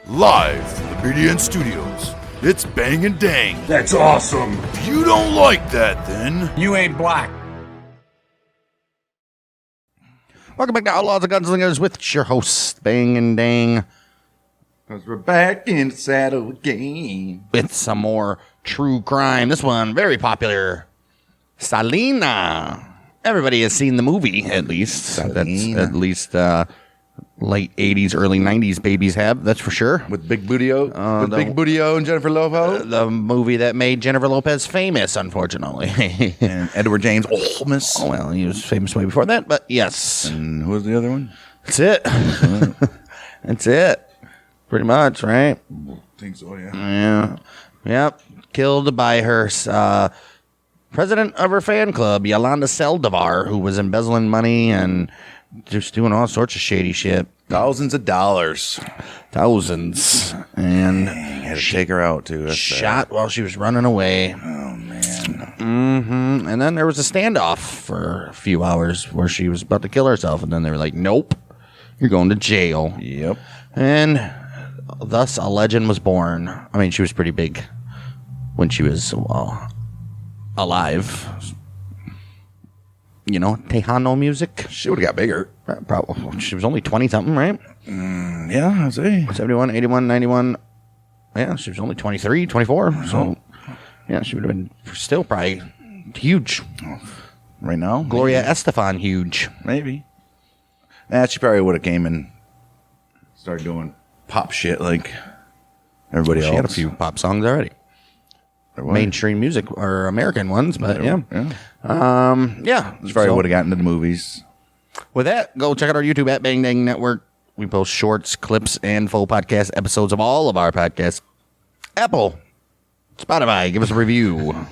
Live from the BDN Studios, it's Bang and Dang. That's awesome. If you don't like that, then You ain't black. Welcome back to Outlaws and Gunslingers with your hosts, Bang and Dang, Because we're back in the saddle again. with some more true crime. This one, very popular. Selena. Everybody has seen the movie, at least. Selena. That's at least late 80s, early 90s babies have, that's for sure. With Big Booty-O, Big Booty-O and Jennifer Lopez. The movie that made Jennifer Lopez famous, unfortunately. And Edward James Olmos. Oh, well, he was famous way before that, but yes. And who was the other one? That's it. That's it. Pretty much, right? I think so, yeah. Yeah. Yep. Killed by her president of her fan club, Yolanda Saldivar, who was embezzling money and just doing all sorts of shady shit. Thousands of dollars. Thousands. And Had to take her out, too. That's shot while she was running away. Oh, man. Mm-hmm. And then there was a standoff for a few hours where she was about to kill herself. And then they were like, nope, you're going to jail. Yep. And thus a legend was born. I mean, she was pretty big when she was alive. You know, Tejano music. She would have got bigger. Probably. She was only 20-something, right? Yeah, I'd say. 71, 81, 91. Yeah, she was only 23, 24. So, yeah, she would have been still probably huge. Right now? Gloria Estefan, huge. Maybe. She probably would have came and started doing pop shit like everybody else. She had a few pop songs already. Mainstream music or American ones, but yeah. Yeah. She probably would have gotten into the movies. With that, go check out our YouTube at Bang Dang Network. We post shorts, clips, and full podcast episodes of all of our podcasts. Apple, Spotify, give us a review.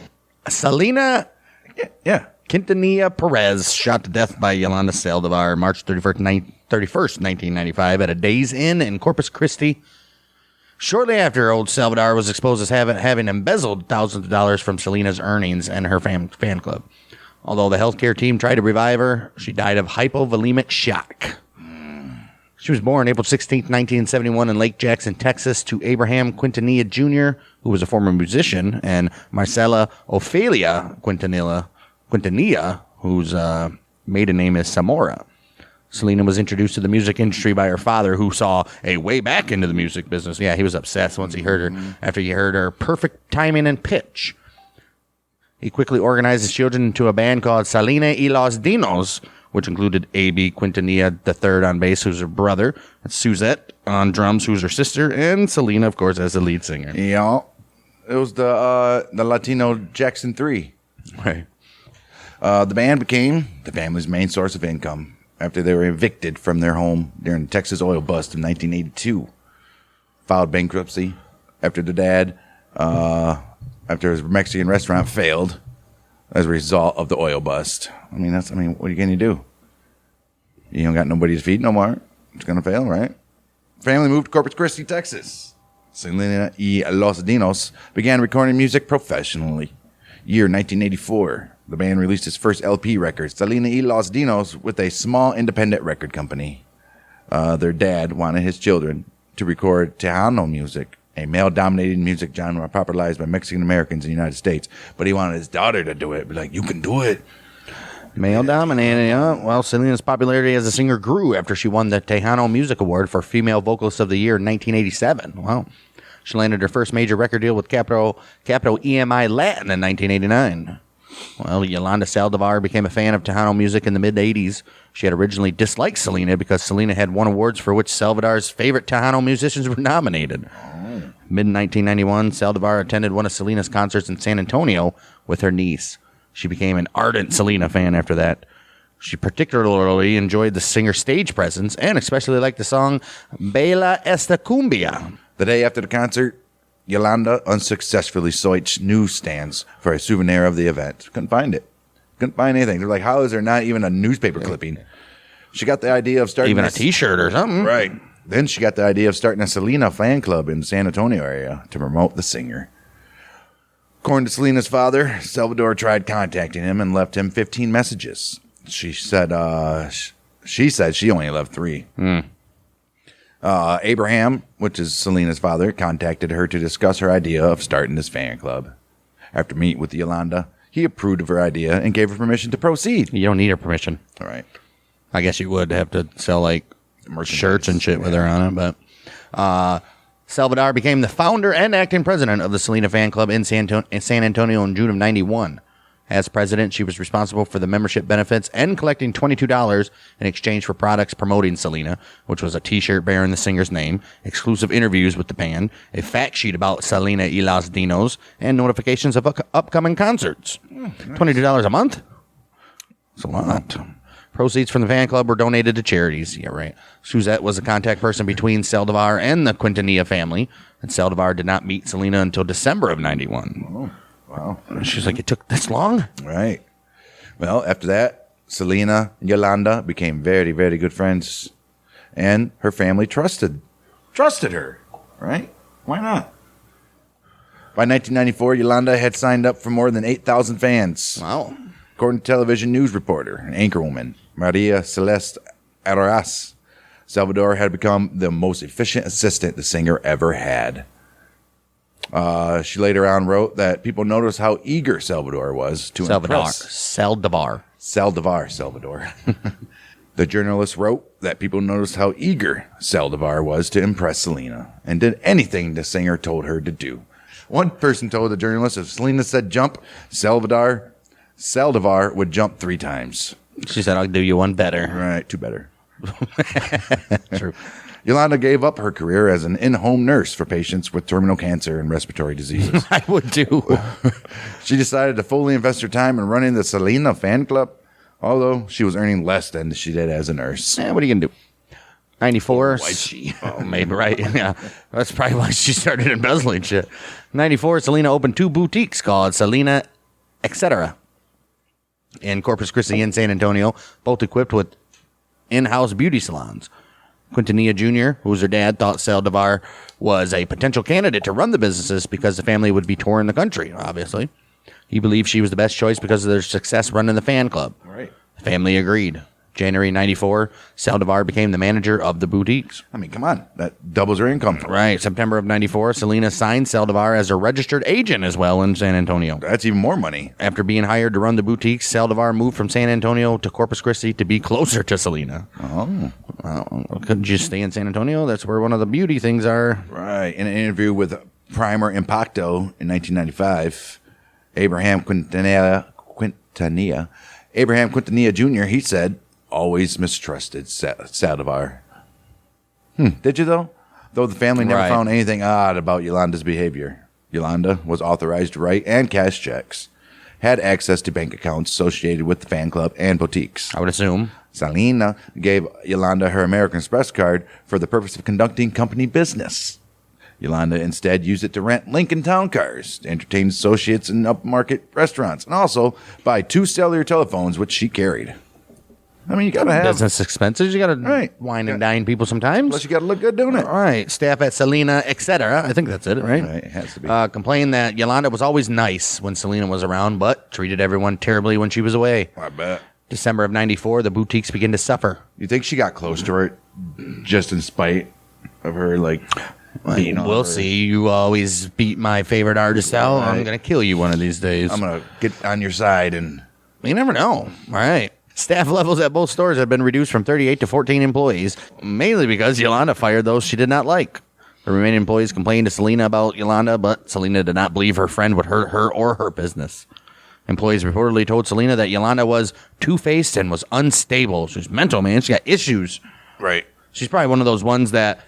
Selena Yeah. Quintanilla Perez shot to death by Yolanda Saldivar March 31st, 1995 at a Days Inn in Corpus Christi. Shortly after, old Salvador was exposed as having embezzled thousands of dollars from Selena's earnings and her fan club. Although the healthcare team tried to revive her, she died of hypovolemic shock. She was born April 16, 1971 in Lake Jackson, Texas, to Abraham Quintanilla Jr., who was a former musician, and Marcela Ophelia Quintanilla, whose maiden name is Zamora. Selena was introduced to the music industry by her father, who saw a way back into the music business. Yeah, he was obsessed once he heard her, after he heard her perfect timing and pitch. He quickly organized his children into a band called Selena y los Dinos, which included A.B. Quintanilla III on bass, who's her brother, and Suzette on drums, who's her sister, and Selena, of course, as the lead singer. Yeah. It was the Latino Jackson 3. Right. The band became the family's main source of income after they were evicted from their home during the Texas oil bust of 1982. Filed bankruptcy after the dad, after his Mexican restaurant failed as a result of the oil bust. I mean, what are you going to do? You don't got nobody to feed no more. It's going to fail, right? Family moved to Corpus Christi, Texas. Selena y los Dinos began recording music professionally. Year 1984. The band released its first LP record, Selena y los Dinos, with a small independent record company. Their dad wanted his children to record Tejano music, a male-dominated music genre popularized by Mexican Americans in the United States. But he wanted his daughter to do it. Be like, you can do it. Male dominated, yeah. Well, Selena's popularity as a singer grew after she won the Tejano Music Award for Female Vocalist of the Year in 1987. Wow. She landed her first major record deal with Capitol EMI Latin in 1989. Well, Yolanda Saldivar became a fan of Tejano music in the mid-'80s. She had originally disliked Selena because Selena had won awards for which Saldivar's favorite Tejano musicians were nominated. Mid-1991, Saldivar attended one of Selena's concerts in San Antonio with her niece. She became an ardent Selena fan after that. She particularly enjoyed the singer's stage presence and especially liked the song Baila Esta Cumbia. The day after the concert, Yolanda unsuccessfully searched newsstands for a souvenir of the event. Couldn't find it. Couldn't find anything. They're like, how is there not even a newspaper clipping? She got the idea of starting... Even a T-shirt or something. Right. Then she got the idea of starting a Selena fan club in the San Antonio area to promote the singer. According to Selena's father, Salvador tried contacting him and left him 15 messages. She said she only left 3. Abraham, which is Selena's father, contacted her to discuss her idea of starting this fan club. After meeting with Yolanda, he approved of her idea and gave her permission to proceed. You don't need her permission. All right. I guess you would have to sell like shirts and shit with her on it, but Saldivar became the founder and acting president of the Selena fan club in San Antonio in June of 91. As president, she was responsible for the membership benefits and collecting $22 in exchange for products promoting Selena, which was a t-shirt bearing the singer's name, exclusive interviews with the band, a fact sheet about Selena y los Dinos, and notifications of upcoming concerts. Nice. $22 a month? That's a lot. Proceeds from the fan club were donated to charities. Yeah, right. Suzette was the contact person between Saldivar and the Quintanilla family, and Saldivar did not meet Selena until December of 91. Oh. Wow. She's like, it took this long? Right. Well, after that, Selena and Yolanda became very, very good friends. And her family trusted her. Right? Why not? By 1994, Yolanda had signed up for more than 8,000 fans. Wow. According to television news reporter and anchorwoman Maria Celeste Arras, Salvador had become the most efficient assistant the singer ever had. She later on wrote that people noticed how eager Salvador was to impress. Saldivar. Salvador. The journalist wrote that people noticed how eager Saldivar was to impress Selena and did anything the singer told her to do. One person told the journalist if Selena said jump, Saldivar would jump 3 times. She said, I'll do you one better. Right, 2 better. True. Yolanda gave up her career as an in-home nurse for patients with terminal cancer and respiratory diseases. I would too. She decided to fully invest her time in running the Selena fan club, although she was earning less than she did as a nurse. What are you going to do? 94. Why'd she? Oh, maybe, right. Yeah. That's probably why she started embezzling shit. 94, Selena opened 2 boutiques called Selena, etc. in Corpus Christi and San Antonio, both equipped with in-house beauty salons. Quintanilla Jr., who was her dad, thought Saldivar was a potential candidate to run the businesses because the family would be touring the country, obviously. He believed she was the best choice because of their success running the fan club. Right. The family agreed. January 94, Saldivar became the manager of the boutiques. I mean, come on. That doubles her income. Right. September of 94, Selena signed Saldivar as a registered agent as well in San Antonio. That's even more money. After being hired to run the boutiques, Saldivar moved from San Antonio to Corpus Christi to be closer to Selena. Oh. Well, couldn't you stay in San Antonio? That's where one of the beauty things are. Right. In an interview with Primer Impacto in 1995, Abraham Quintanilla Jr., he said, always mistrusted Saldivar. Did you, though? Though the family never found anything odd about Yolanda's behavior. Yolanda was authorized to write and cash checks, had access to bank accounts associated with the fan club and boutiques. I would assume. Selena gave Yolanda her American Express card for the purpose of conducting company business. Yolanda instead used it to rent Lincoln Town cars, to entertain associates in upmarket restaurants, and also buy 2 cellular telephones, which she carried. I mean, you got to have business expenses. You got to wine and dine people sometimes. Plus, you got to look good doing it. All right. Staff at Selena, etc. I think that's it, right? Right. It has to be. Complained that Yolanda was always nice when Selena was around, but treated everyone terribly when she was away. I bet. December of 94, the boutiques began to suffer. You think she got close to her just in spite of her, like, beating on We'll her? see. You always beat my favorite artist out. Right. I'm going to kill you one of these days. I'm going to get on your side and... You never know. All right. Staff levels at both stores had been reduced from 38 to 14 employees, mainly because Yolanda fired those she did not like. The remaining employees complained to Selena about Yolanda, but Selena did not believe her friend would hurt her or her business. Employees reportedly told Selena that Yolanda was two-faced and was unstable. She was mental, man. She got issues. Right. She's probably one of those ones that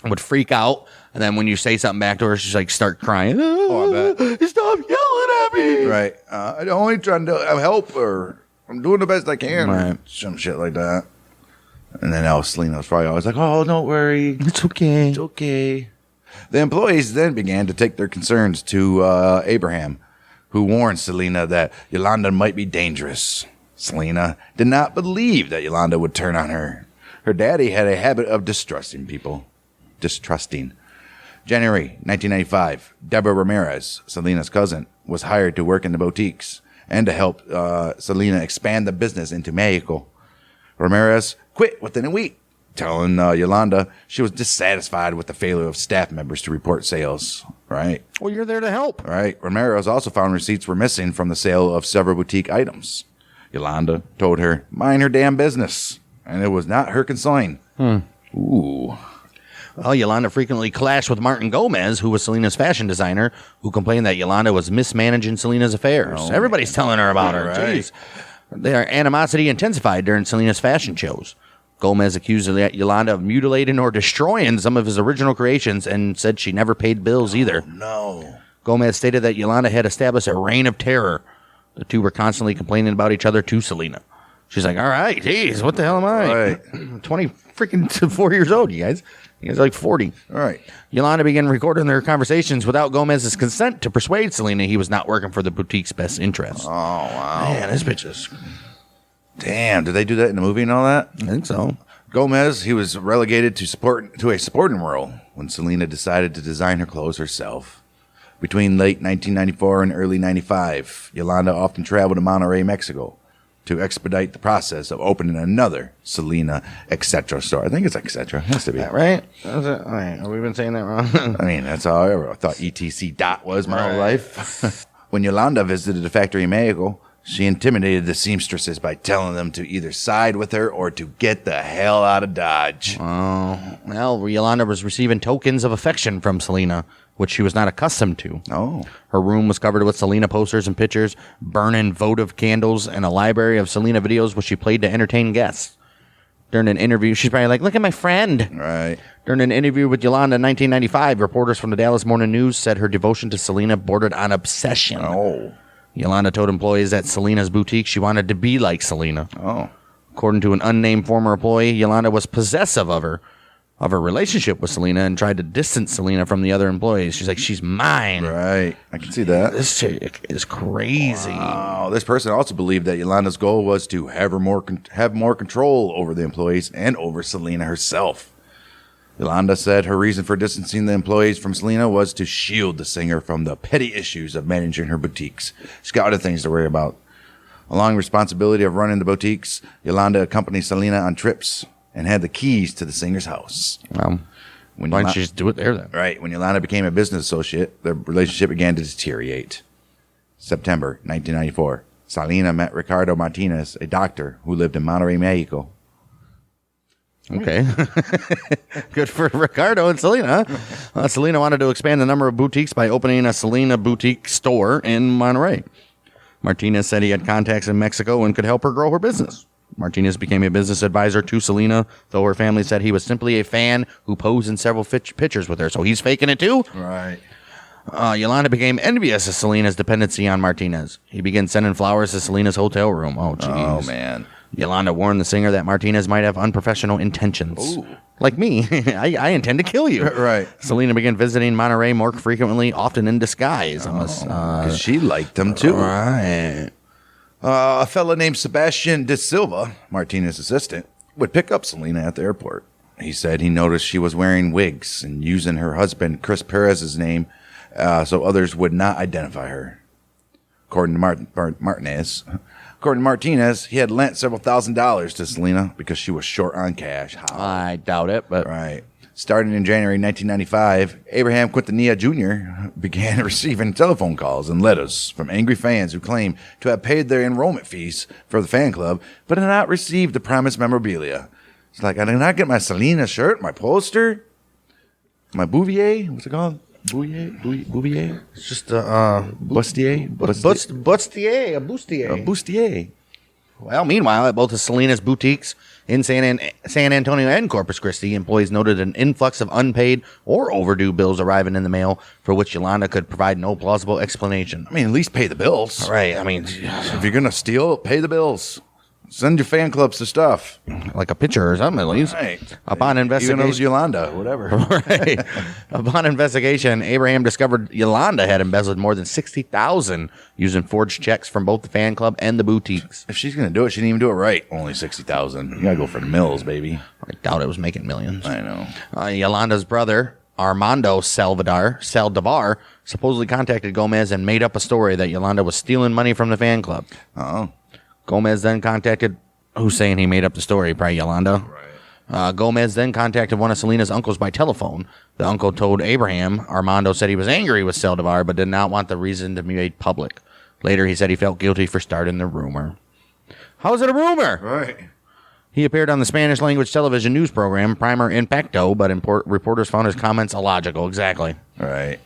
would freak out, and then when you say something back to her, she's like, start crying. Oh, I bet. Stop yelling at me. Right. I'm only trying to help her. I'm doing the best I can. Right. Some shit like that. And then Selena was probably always like, oh, don't worry. It's okay. It's okay. The employees then began to take their concerns to Abraham, who warned Selena that Yolanda might be dangerous. Selena did not believe that Yolanda would turn on her. Her daddy had a habit of distrusting people. January 1995, Deborah Ramirez, Selena's cousin, was hired to work in the boutiques and to help Selena expand the business into Mexico. Ramirez quit within a week telling Yolanda she was dissatisfied with the failure of staff members to report sales. Right. Well, you're there to help. Right. Ramirez also found receipts were missing from the sale of several boutique items. Yolanda told her, mind her damn business. And it was not her concern. Ooh. Well, Yolanda frequently clashed with Martin Gomez, who was Selena's fashion designer, who complained that Yolanda was mismanaging Selena's affairs. Everybody's telling her about her. Right. Jeez. Their animosity intensified during Selena's fashion shows. Gomez accused Yolanda of mutilating or destroying some of his original creations and said she never paid bills either. No. Gomez stated that Yolanda had established a reign of terror. The two were constantly complaining about each other to Selena. She's like, all right, geez, what the hell am I? Right. 20 freaking 4 years old, you guys. You guys are like 40. All right. Yolanda began recording their conversations without Gomez's consent to persuade Selena he was not working for the boutique's best interests. Oh, wow. Man, this bitch is... Damn, did they do that in the movie and all that? I think so. Gomez, he was relegated to a supporting role when Selena decided to design her clothes herself. Between late 1994 and early 95, Yolanda often traveled to Monterrey, Mexico, to expedite the process of opening another Selena etc. store. I think it's etc. It has to be. That right? All right. Have we been saying that wrong? I mean, that's how I thought ETC dot was my whole life. When Yolanda visited the factory in Mexico, she intimidated the seamstresses by telling them to either side with her or to get the hell out of Dodge. Oh, well, Yolanda was receiving tokens of affection from Selena, which she was not accustomed to. Oh. Her room was covered with Selena posters and pictures, burning votive candles, and a library of Selena videos which she played to entertain guests. During an interview, she's probably like, look at my friend. Right. During an interview with Yolanda in 1995, reporters from the Dallas Morning News said her devotion to Selena bordered on obsession. Oh. Yolanda told employees at Selena's boutique she wanted to be like Selena. Oh. According to an unnamed former employee, Yolanda was possessive of her relationship with Selena and tried to distance Selena from the other employees. She's like, she's mine. Right. I can see that. This chick is crazy. Wow. This person also believed that Yolanda's goal was to have more control over the employees and over Selena herself. Yolanda said her reason for distancing the employees from Selena was to shield the singer from the petty issues of managing her boutiques. She's got other things to worry about. Along with responsibility of running the boutiques, Yolanda accompanied Selena on trips and had the keys to the singer's house. Why don't you just do it there then? Right. When Yolanda became a business associate, the relationship began to deteriorate. September 1994. Selena met Ricardo Martinez, a doctor who lived in Monterrey, Mexico. Okay. Good for Ricardo and Selena. Selena wanted to expand the number of boutiques by opening a Selena boutique store in Monterrey. Martinez said he had contacts in Mexico and could help her grow her business. Martinez became a business advisor to Selena, though her family said he was simply a fan who posed in several pictures with her. So he's faking it too? Right. Yolanda became envious of Selena's dependency on Martinez. He began sending flowers to Selena's hotel room. Oh, jeez. Oh, man. Yolanda warned the singer that Martinez might have unprofessional intentions. Ooh. Like me. I intend to kill you. Right. Selena began visiting Monterey more frequently, often in disguise. Because she liked them, too. Right. A fellow named Sebastian De Silva, Martinez's assistant, would pick up Selena at the airport. He said he noticed she was wearing wigs and using her husband, Chris Perez's name, so others would not identify her. According to Martinez, he had lent several $1,000s to Selena because she was short on cash. How? I doubt it, but... Right. Starting in January 1995, Abraham Quintanilla Jr. began receiving telephone calls and letters from angry fans who claimed to have paid their enrollment fees for the fan club, but had not received the promised memorabilia. It's like, I did not get my Selena shirt, my poster, my Bouvier. What's it called? Bouvier? It's just Bustier? bustier, a bustier. A bustier. Well, meanwhile, at both of Selena's boutiques in San Antonio and Corpus Christi, employees noted an influx of unpaid or overdue bills arriving in the mail for which Yolanda could provide no plausible explanation. I mean, at least pay the bills. Right, I mean... If you're going to steal, pay the bills. Send your fan clubs the stuff. Like a picture or something, at least. Right. Upon investigation... Even though it was Yolanda, whatever. Right. Upon investigation, Abraham discovered Yolanda had embezzled more than $60,000 using forged checks from both the fan club and the boutiques. If she's going to do it, she didn't even do it right. Only $60,000. You got to go for the mills, baby. I doubt it was making millions. I know. Yolanda's brother, Armando Saldivar, supposedly contacted Gomez and made up a story that Yolanda was stealing money from the fan club. Oh. Gomez then contacted, who's saying he made up the story? Probably Yolanda. Gomez then contacted one of Selena's uncles by telephone. The uncle told Abraham Armando said he was angry with Saldivar, but did not want the reason to be made public. Later, he said he felt guilty for starting the rumor. How is it a rumor? Right. He appeared on the Spanish-language television news program Primer Impacto, but reporters found his comments illogical. Exactly. Right.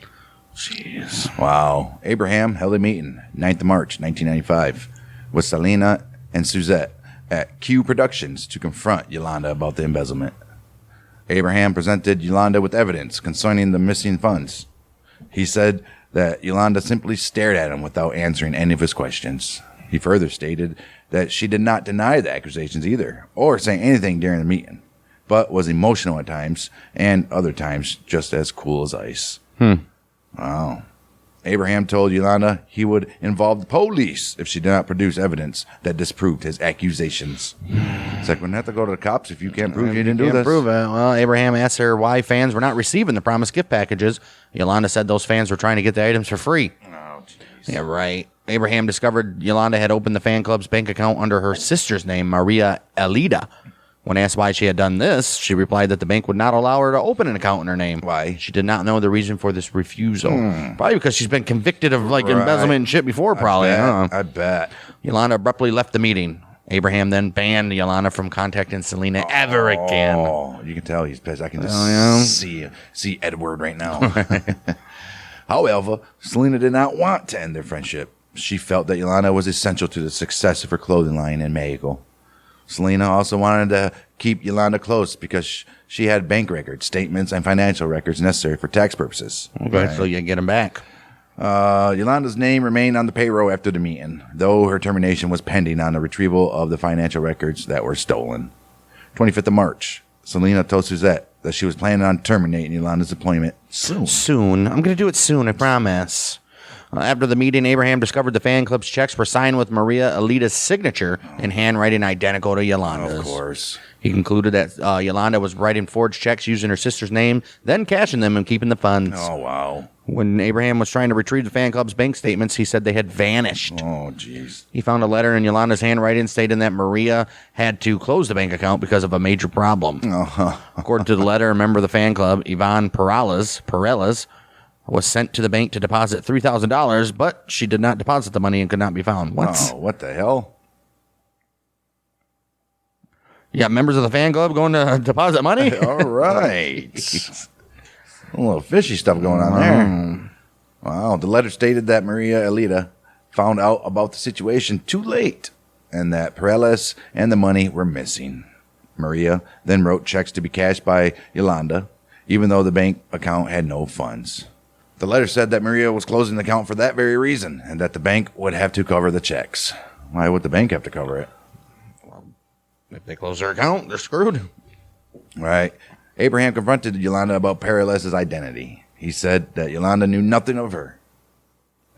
Jeez. Wow. Abraham held a meeting 9th of March, 1995, with Selena and Suzette at Q Productions to confront Yolanda about the embezzlement. Abraham presented Yolanda with evidence concerning the missing funds. He said that Yolanda simply stared at him without answering any of his questions. He further stated that she did not deny the accusations either, or say anything during the meeting, but was emotional at times, and other times just as cool as ice. Wow. Abraham told Yolanda he would involve the police if she did not produce evidence that disproved his accusations. It's like, we don't have to go to the cops if you can't prove you didn't do this. Prove it. Well, Abraham asked her why fans were not receiving the promised gift packages. Yolanda said those fans were trying to get the items for free. Oh, jeez. Yeah, right. Abraham discovered Yolanda had opened the fan club's bank account under her sister's name, Maria Elida. When asked why she had done this, she replied that the bank would not allow her to open an account in her name. Why? She did not know the reason for this refusal. Probably because she's been convicted of embezzlement and shit before, probably. I bet. Yolanda abruptly left the meeting. Abraham then banned Yolanda from contacting Selena ever again. Oh, you can tell he's pissed. I can just see Edward right now. However, Selena did not want to end their friendship. She felt that Yolanda was essential to the success of her clothing line in Mexico. Selena also wanted to keep Yolanda close because she had bank records, statements, and financial records necessary for tax purposes. Okay, so you get them back. Yolanda's name remained on the payroll after the meeting, though her termination was pending on the retrieval of the financial records that were stolen. 25th of March, Selena told Suzette that she was planning on terminating Yolanda's employment soon. I'm going to do it soon, I promise. After the meeting, Abraham discovered the fan club's checks were signed with Maria Elita's signature in handwriting identical to Yolanda's. Of course. He concluded that Yolanda was writing forged checks using her sister's name, then cashing them and keeping the funds. Oh, wow. When Abraham was trying to retrieve the fan club's bank statements, he said they had vanished. Oh, jeez. He found a letter in Yolanda's handwriting stating that Maria had to close the bank account because of a major problem. According to the letter, a member of the fan club, Yvonne Perales, was sent to the bank to deposit $3,000, but she did not deposit the money and could not be found. What? Oh, what the hell? Yeah, members of the fan club going to deposit money? All right. A little fishy stuff going on there. Wow. The letter stated that Maria Elita found out about the situation too late and that Perales and the money were missing. Maria then wrote checks to be cashed by Yolanda, even though the bank account had no funds. The letter said that Maria was closing the account for that very reason and that the bank would have to cover the checks. Why would the bank have to cover it? If they close their account, they're screwed. Right. Abraham confronted Yolanda about Perales' identity. He said that Yolanda knew nothing of her.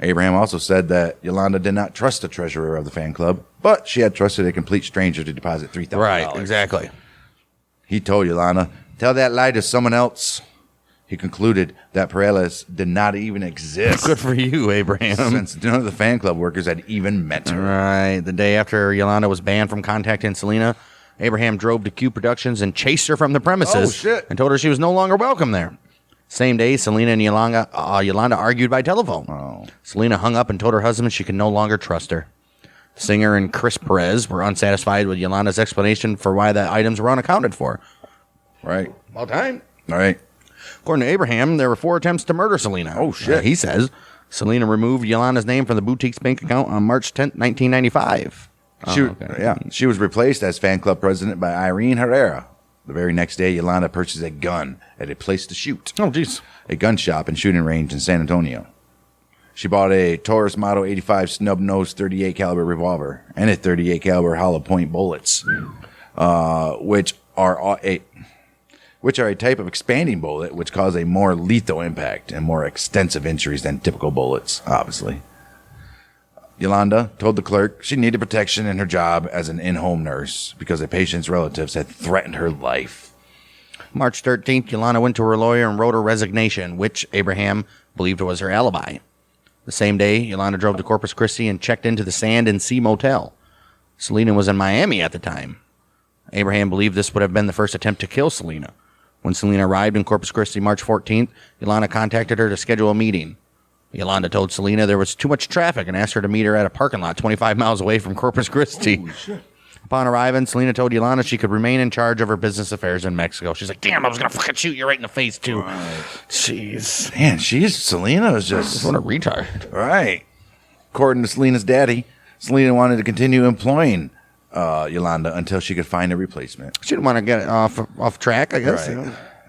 Abraham also said that Yolanda did not trust the treasurer of the fan club, but she had trusted a complete stranger to deposit $3,000. Right, exactly. He told Yolanda, tell that lie to someone else. He concluded that Perales did not even exist. Good for you, Abraham. Since none of the fan club workers had even met her. Right. The day after Yolanda was banned from contacting Selena, Abraham drove to Q Productions and chased her from the premises. Oh, shit. And told her she was no longer welcome there. Same day, Selena and Yolanda argued by telephone. Oh. Selena hung up and told her husband she could no longer trust her. Singer and Chris Perez were unsatisfied with Yolanda's explanation for why the items were unaccounted for. Right. About time. All right. According to Abraham, there were 4 attempts to murder Selena. Oh, shit. He says Selena removed Yolanda's name from the boutique's bank account on March 10th, 1995. She was replaced as fan club president by Irene Herrera. The very next day, Yolanda purchased a gun at a place to shoot. Oh, jeez. A gun shop and shooting range in San Antonio. She bought a Taurus Model 85 snub-nosed 38 caliber revolver and a 38 caliber hollow point bullets, which are a type of expanding bullet which cause a more lethal impact and more extensive injuries than typical bullets, obviously. Yolanda told the clerk she needed protection in her job as an in-home nurse because a patient's relatives had threatened her life. March 13th, Yolanda went to her lawyer and wrote her resignation, which Abraham believed was her alibi. The same day, Yolanda drove to Corpus Christi and checked into the Sand and Sea Motel. Selena was in Miami at the time. Abraham believed this would have been the first attempt to kill Selena. When Selena arrived in Corpus Christi March 14th, Yolanda contacted her to schedule a meeting. Yolanda told Selena there was too much traffic and asked her to meet her at a parking lot 25 miles away from Corpus Christi. Upon arriving, Selena told Yolanda she could remain in charge of her business affairs in Mexico. She's like, damn, I was going to fucking shoot you right in the face, too. Right. Jeez. Man, Selena is just... What a retard. Right. According to Selena's daddy, Selena wanted to continue employing Yolanda until she could find a replacement. She didn't want to get off track, I guess.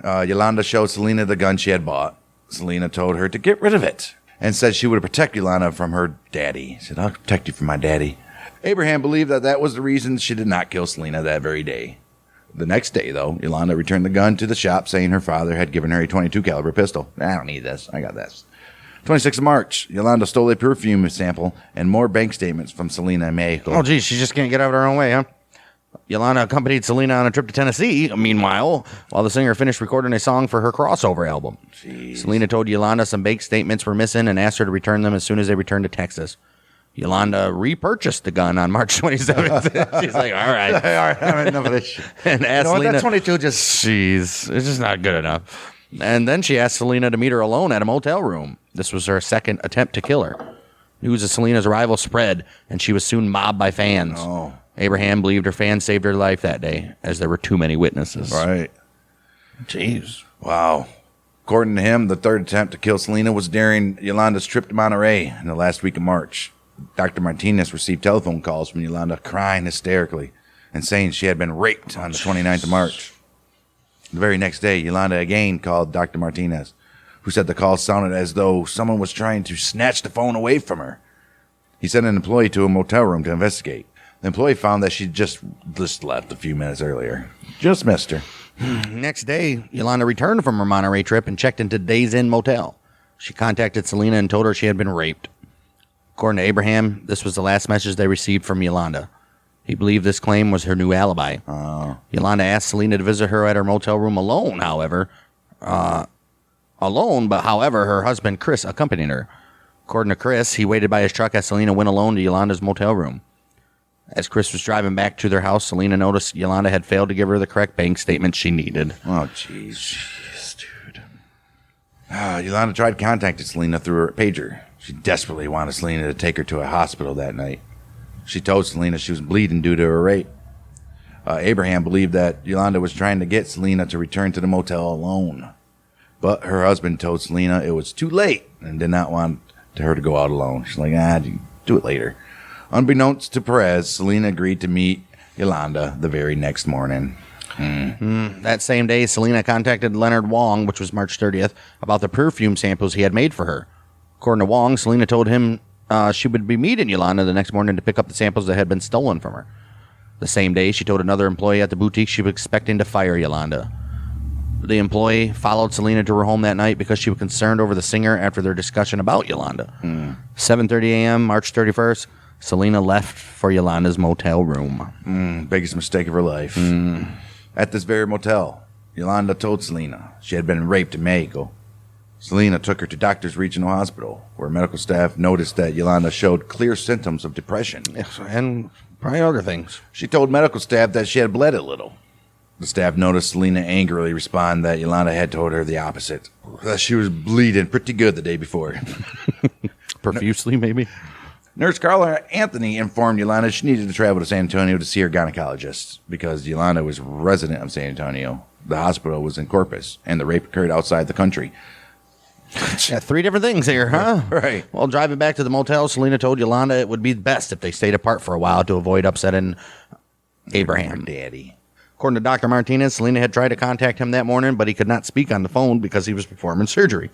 Right. Yolanda showed Selena the gun she had bought. Selena told her to get rid of it and said she would protect Yolanda from her daddy. She said, I'll protect you from my daddy. Abraham believed that was the reason she did not kill Selena that very day. The next day, though, Yolanda returned the gun to the shop, saying her father had given her a .22 caliber pistol. I don't need this. I got this. 26th of March, Yolanda stole a perfume sample and more bank statements from Selena and Mexico. Oh, geez, she just can't get out of her own way, huh? Yolanda accompanied Selena on a trip to Tennessee, meanwhile, while the singer finished recording a song for her crossover album. Jeez. Selena told Yolanda some bank statements were missing and asked her to return them as soon as they returned to Texas. Yolanda repurchased the gun on March 27th. She's like, all right. All right, I'm enough of this shit. And asked Selena, that 22 just... Jeez, it's just not good enough. And then she asked Selena to meet her alone at a motel room. This was her second attempt to kill her. News of Selena's arrival spread, and she was soon mobbed by fans. Oh. Abraham believed her fans saved her life that day, as there were too many witnesses. Right. Jeez. Wow. According to him, the third attempt to kill Selena was during Yolanda's trip to Monterey in the last week of March. Dr. Martinez received telephone calls from Yolanda crying hysterically and saying she had been raped on the 29th of March. The very next day, Yolanda again called Dr. Martinez, who said the call sounded as though someone was trying to snatch the phone away from her. He sent an employee to a motel room to investigate. The employee found that she just left a few minutes earlier. Just missed her. Next day, Yolanda returned from her Monterey trip and checked into Days Inn Motel. She contacted Selena and told her she had been raped. According to Abraham, this was the last message they received from Yolanda. He believed this claim was her new alibi. Yolanda asked Selena to visit her at her motel room alone, however. But her husband, Chris, accompanied her. According to Chris, he waited by his truck as Selena went alone to Yolanda's motel room. As Chris was driving back to their house, Selena noticed Yolanda had failed to give her the correct bank statement she needed. Oh, jeez, dude. Yolanda tried contacting Selena through her pager. She desperately wanted Selena to take her to a hospital that night. She told Selena she was bleeding due to her rape. Abraham believed that Yolanda was trying to get Selena to return to the motel alone. But her husband told Selena it was too late and did not want her to go out alone. She's like, do it later. Unbeknownst to Perez, Selena agreed to meet Yolanda the very next morning. That same day, Selena contacted Leonard Wong, which was March 30th, about the perfume samples he had made for her. According to Wong, Selena told him she would be meeting Yolanda the next morning to pick up the samples that had been stolen from her. The same day, she told another employee at the boutique she was expecting to fire Yolanda. The employee followed Selena to her home that night because she was concerned over the singer after their discussion about Yolanda. 7:30 a.m., March 31st, Selena left for Yolanda's motel room. Biggest mistake of her life. At this very motel, Yolanda told Selena she had been raped in Mexico. Selena took her to Doctors Regional Hospital, where medical staff noticed that Yolanda showed clear symptoms of depression. Yes, and probably other things. She told medical staff that she had bled a little. The staff noticed Selena angrily respond that Yolanda had told her the opposite, that she was bleeding pretty good the day before. Profusely, maybe? Nurse Carla Anthony informed Yolanda she needed to travel to San Antonio to see her gynecologist because Yolanda was a resident of San Antonio. The hospital was in Corpus, and the rape occurred outside the country. Yeah, 3 different things here, huh? Right. While driving back to the motel, Selena told Yolanda it would be best if they stayed apart for a while to avoid upsetting Abraham. Daddy. According to Dr. Martinez, Selena had tried to contact him that morning, but he could not speak on the phone because he was performing surgery.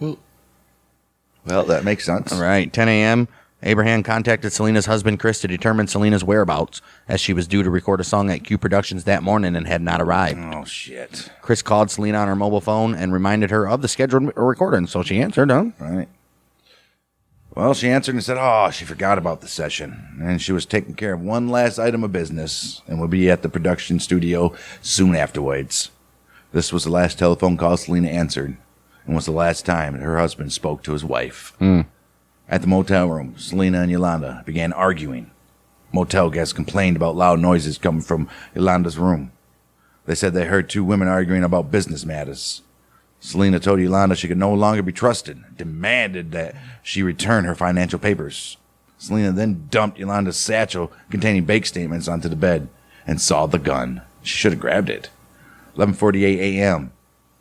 Well, that makes sense. All right, 10 a.m., Abraham contacted Selena's husband, Chris, to determine Selena's whereabouts, as she was due to record a song at Q Productions that morning and had not arrived. Oh, shit. Chris called Selena on her mobile phone and reminded her of the scheduled recording, so she answered, Right. Well, she answered and said, she forgot about the session, and she was taking care of one last item of business and would be at the production studio soon afterwards. This was the last telephone call Selena answered, and was the last time her husband spoke to his wife. At the motel room, Selena and Yolanda began arguing. Motel guests complained about loud noises coming from Yolanda's room. They said they heard two women arguing about business matters. Selena told Yolanda she could no longer be trusted, demanded that she return her financial papers. Selena then dumped Yolanda's satchel containing bank statements onto the bed and saw the gun. She should have grabbed it. 11:48 a.m.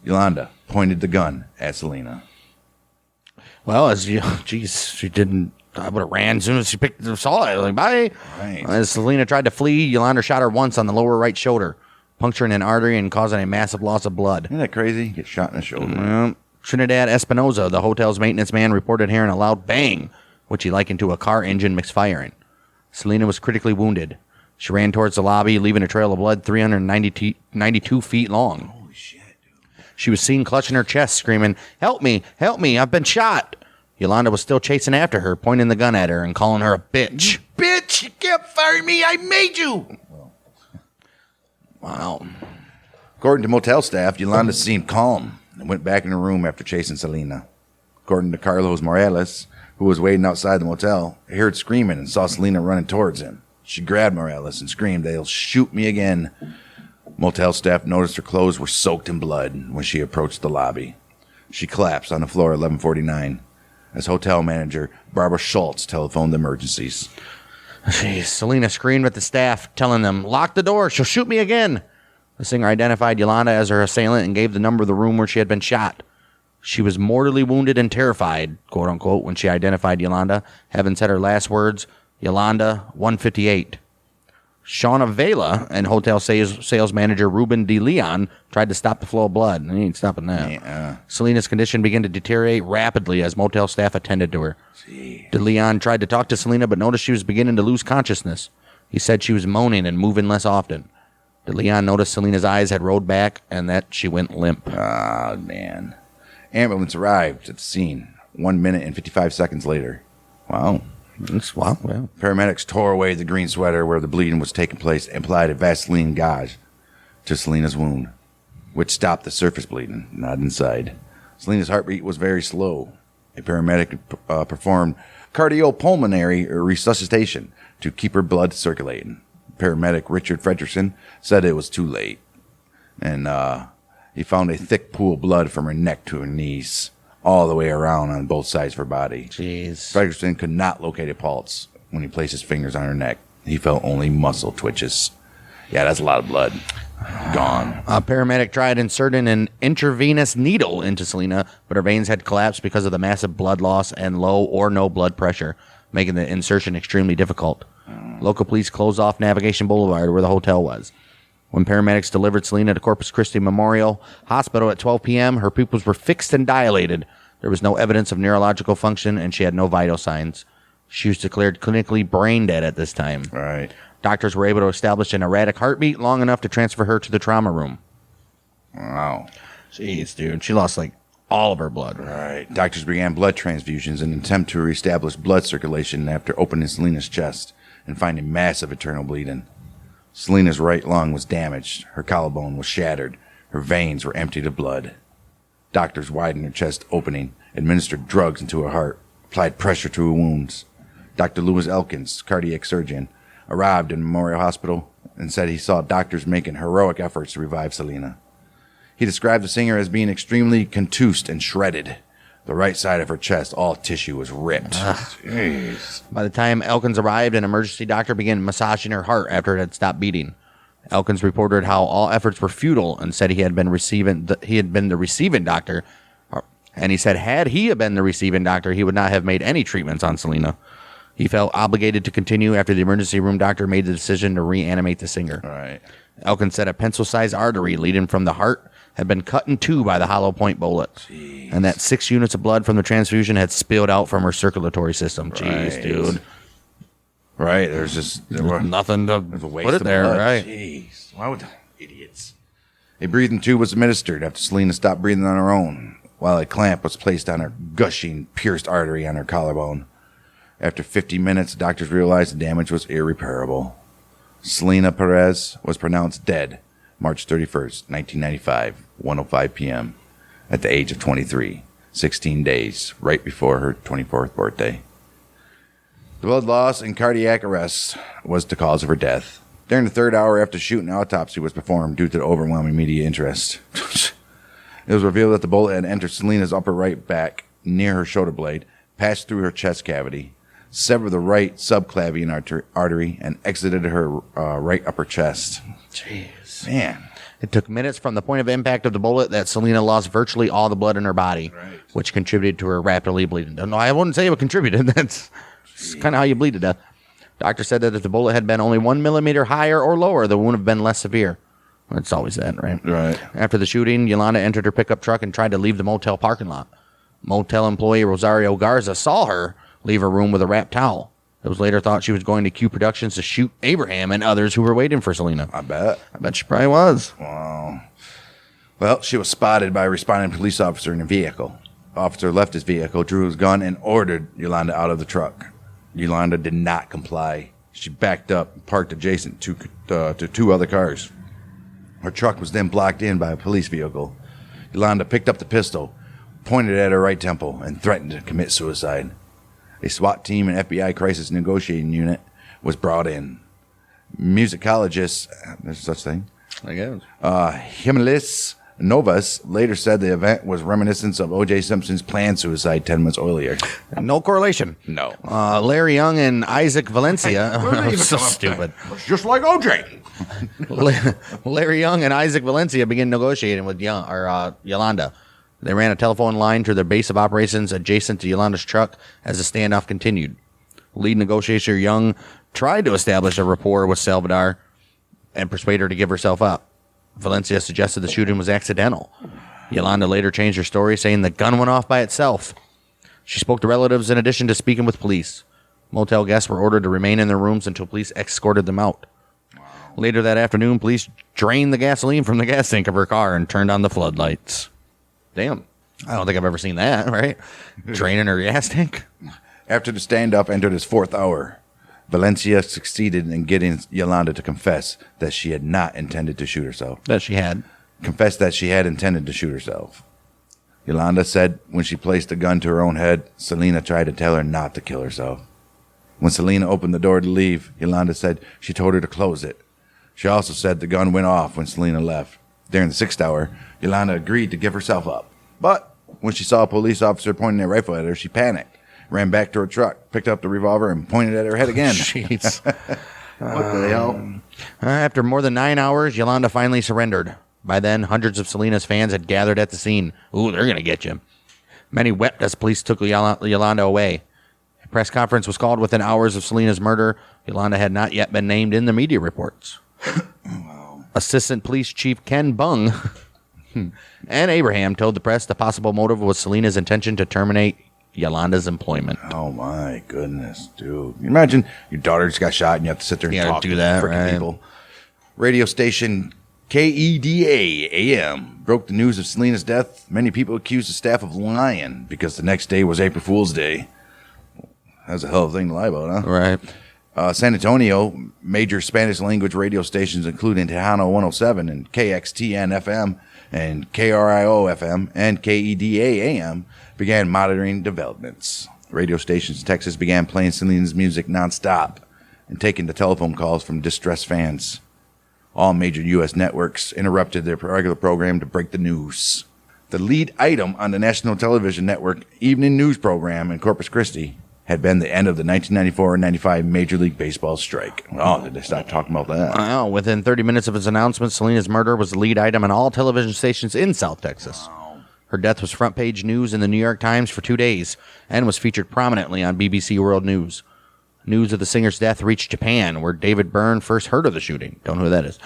Yolanda pointed the gun at Selena. Well, she didn't. I would have ran as soon as she saw it. Like, bye. Right. As Selena tried to flee, Yolanda shot her once on the lower right shoulder, puncturing an artery and causing a massive loss of blood. Isn't that crazy? Get shot in the shoulder. Trinidad Espinoza, the hotel's maintenance man, reported hearing a loud bang, which he likened to a car engine misfiring. Selena was critically wounded. She ran towards the lobby, leaving a trail of blood 392 feet long. Holy shit, dude. She was seen clutching her chest, screaming, help me, I've been shot. Yolanda was still chasing after her, pointing the gun at her and calling her a bitch. Bitch, you can't fire me. I made you. Wow. According to motel staff, Yolanda seemed calm and went back in her room after chasing Selena. According to Carlos Morales, who was waiting outside the motel, he heard screaming and saw Selena running towards him. She grabbed Morales and screamed, "They'll shoot me again." Motel staff noticed her clothes were soaked in blood when she approached the lobby. She collapsed on the floor at 11:49 as hotel manager Barbara Schultz telephoned emergencies. Jeez, Selena screamed at the staff, telling them, lock the door, she'll shoot me again. The singer identified Yolanda as her assailant and gave the number of the room where she had been shot. She was mortally wounded and terrified, quote unquote, when she identified Yolanda, having said her last words, Yolanda, 158. Shauna Vela and hotel sales manager Ruben De Leon tried to stop the flow of blood. They ain't stopping that. Selena's condition began to deteriorate rapidly as motel staff attended to her. Jeez. De Leon tried to talk to Selena, but noticed she was beginning to lose consciousness. He said she was moaning and moving less often. De Leon noticed Selena's eyes had rolled back and that she went limp. Ah, man. Ambulance arrived at the scene 1 minute and 55 seconds later. Wow. Wow. Well. Paramedics tore away the green sweater where the bleeding was taking place and applied a Vaseline gauze to Selena's wound, which stopped the surface bleeding, not inside. Selena's heartbeat was very slow. A paramedic performed cardiopulmonary resuscitation to keep her blood circulating. Paramedic Richard Fredrickson said it was too late, and he found a thick pool of blood from her neck to her knees, all the way around on both sides of her body. Jeez. Fredrickson could not locate a pulse when he placed his fingers on her neck. He felt only muscle twitches. Yeah, that's a lot of blood. Gone. A paramedic tried inserting an intravenous needle into Selena, but her veins had collapsed because of the massive blood loss and low or no blood pressure, making the insertion extremely difficult. Local police closed off Navigation Boulevard where the hotel was. When paramedics delivered Selena to Corpus Christi Memorial Hospital at 12 p.m., her pupils were fixed and dilated. There was no evidence of neurological function, and she had no vital signs. She was declared clinically brain dead at this time. Right. Doctors were able to establish an erratic heartbeat long enough to transfer her to the trauma room. Wow. Jeez, dude. She lost, like, all of her blood. Right. Doctors began blood transfusions in an attempt to reestablish blood circulation after opening Selena's chest and finding massive internal bleeding. Selena's right lung was damaged. Her collarbone was shattered. Her veins were emptied of blood. Doctors widened her chest opening, administered drugs into her heart, applied pressure to her wounds. Dr. Louis Elkins, cardiac surgeon, arrived in Memorial Hospital and said he saw doctors making heroic efforts to revive Selena. He described the singer as being extremely contused and shredded. The right side of her chest, all tissue was ripped. Jeez. By the time Elkins arrived, an emergency doctor began massaging her heart after it had stopped beating. Elkins reported how all efforts were futile and said he had been the receiving doctor. And he said had he been the receiving doctor, he would not have made any treatments on Selena. He felt obligated to continue after the emergency room doctor made the decision to reanimate the singer. Right. Elkins said a pencil-sized artery leading from the heart had been cut in two by the hollow point bullet. Jeez. And that 6 units of blood from the transfusion had spilled out from her circulatory system. Jeez, Right. dude. Right. There were Nothing to a waste put it of there, blood. right? Jeez. Why would idiots? A breathing tube was administered after Selena stopped breathing on her own, while a clamp was placed on her gushing, pierced artery on her collarbone. After 50 minutes, doctors realized the damage was irreparable. Selena Perez was pronounced dead March 31st, 1995, 1:05 p.m. at the age of 23, 16 days, right before her 24th birthday. The blood loss and cardiac arrest was the cause of her death. During the third hour after shooting, an autopsy was performed due to the overwhelming media interest. It was revealed that the bullet had entered Selena's upper right back near her shoulder blade, passed through her chest cavity, severed the right subclavian artery, and exited her right upper chest. Jeez. Man. It took minutes from the point of impact of the bullet that Selena lost virtually all the blood in her body, which contributed to her rapidly bleeding. No, I wouldn't say it contributed. That's kind of how you bleed to death. Doctor said that if the bullet had been only 1 millimeter higher or lower, the wound would have been less severe. It's always that, right? Right. After the shooting, Yolanda entered her pickup truck and tried to leave the motel parking lot. Motel employee Rosario Garza saw her leave her room with a wrapped towel. It was later thought she was going to Q Productions to shoot Abraham and others who were waiting for Selena. I bet she probably was. Wow. Well, she was spotted by a responding police officer in a vehicle. The officer left his vehicle, drew his gun, and ordered Yolanda out of the truck. Yolanda did not comply. She backed up and parked adjacent to two other cars. Her truck was then blocked in by a police vehicle. Yolanda picked up the pistol, pointed at her right temple, and threatened to commit suicide. A SWAT team and FBI crisis negotiating unit was brought in. Musicologists, there's such thing, I guess. Himalis Novas later said the event was reminiscent of O.J. Simpson's planned suicide 10 months earlier. No correlation. No. Larry Young and Isaac Valencia. So stupid. It's just like O.J. Larry Young and Isaac Valencia began negotiating with Yolanda. They ran a telephone line to their base of operations adjacent to Yolanda's truck as the standoff continued. Lead negotiator Young tried to establish a rapport with Saldivar and persuade her to give herself up. Valencia suggested the shooting was accidental. Yolanda later changed her story, saying the gun went off by itself. She spoke to relatives in addition to speaking with police. Motel guests were ordered to remain in their rooms until police escorted them out. Later that afternoon, police drained the gasoline from the gas tank of her car and turned on the floodlights. Damn. I don't think I've ever seen that, right? Draining her gas tank. After the standoff entered its fourth hour, Valencia succeeded in getting Yolanda to confess that she had not intended to shoot herself. Confessed that she had intended to shoot herself. Yolanda said when she placed the gun to her own head, Selena tried to tell her not to kill herself. When Selena opened the door to leave, Yolanda said she told her to close it. She also said the gun went off when Selena left. During the sixth hour, Yolanda agreed to give herself up. But when she saw a police officer pointing a rifle at her, she panicked, ran back to her truck, picked up the revolver, and pointed at her head again. Jeez. What the hell? After more than 9 hours, Yolanda finally surrendered. By then, hundreds of Selena's fans had gathered at the scene. Ooh, they're going to get you. Many wept as police took Yolanda away. A press conference was called within hours of Selena's murder. Yolanda had not yet been named in the media reports. Wow. Assistant Police Chief Ken Bung and Abraham told the press the possible motive was Selena's intention to terminate Yolanda's employment. Oh my goodness, dude! You imagine your daughter just got shot and you have to sit there and talk to freaking people. Radio station KEDA AM broke the news of Selena's death. Many people accused the staff of lying because the next day was April Fool's Day. That's a hell of a thing to lie about, huh? Right. San Antonio, major Spanish language radio stations including Tejano 107 and KXTN FM and KRIO FM and KEDA AM began monitoring developments. Radio stations in Texas began playing Selena's music nonstop and taking the telephone calls from distressed fans. All major U.S. networks interrupted their regular program to break the news. The lead item on the national television network evening news program in Corpus Christi had been the end of the 1994-95 Major League Baseball strike. Oh, did they stop talking about that? Wow. Within 30 minutes of its announcement, Selena's murder was the lead item on all television stations in South Texas. Wow. Her death was front-page news in the New York Times for 2 days and was featured prominently on BBC World News. News of the singer's death reached Japan, where David Byrne first heard of the shooting. Don't know who that is.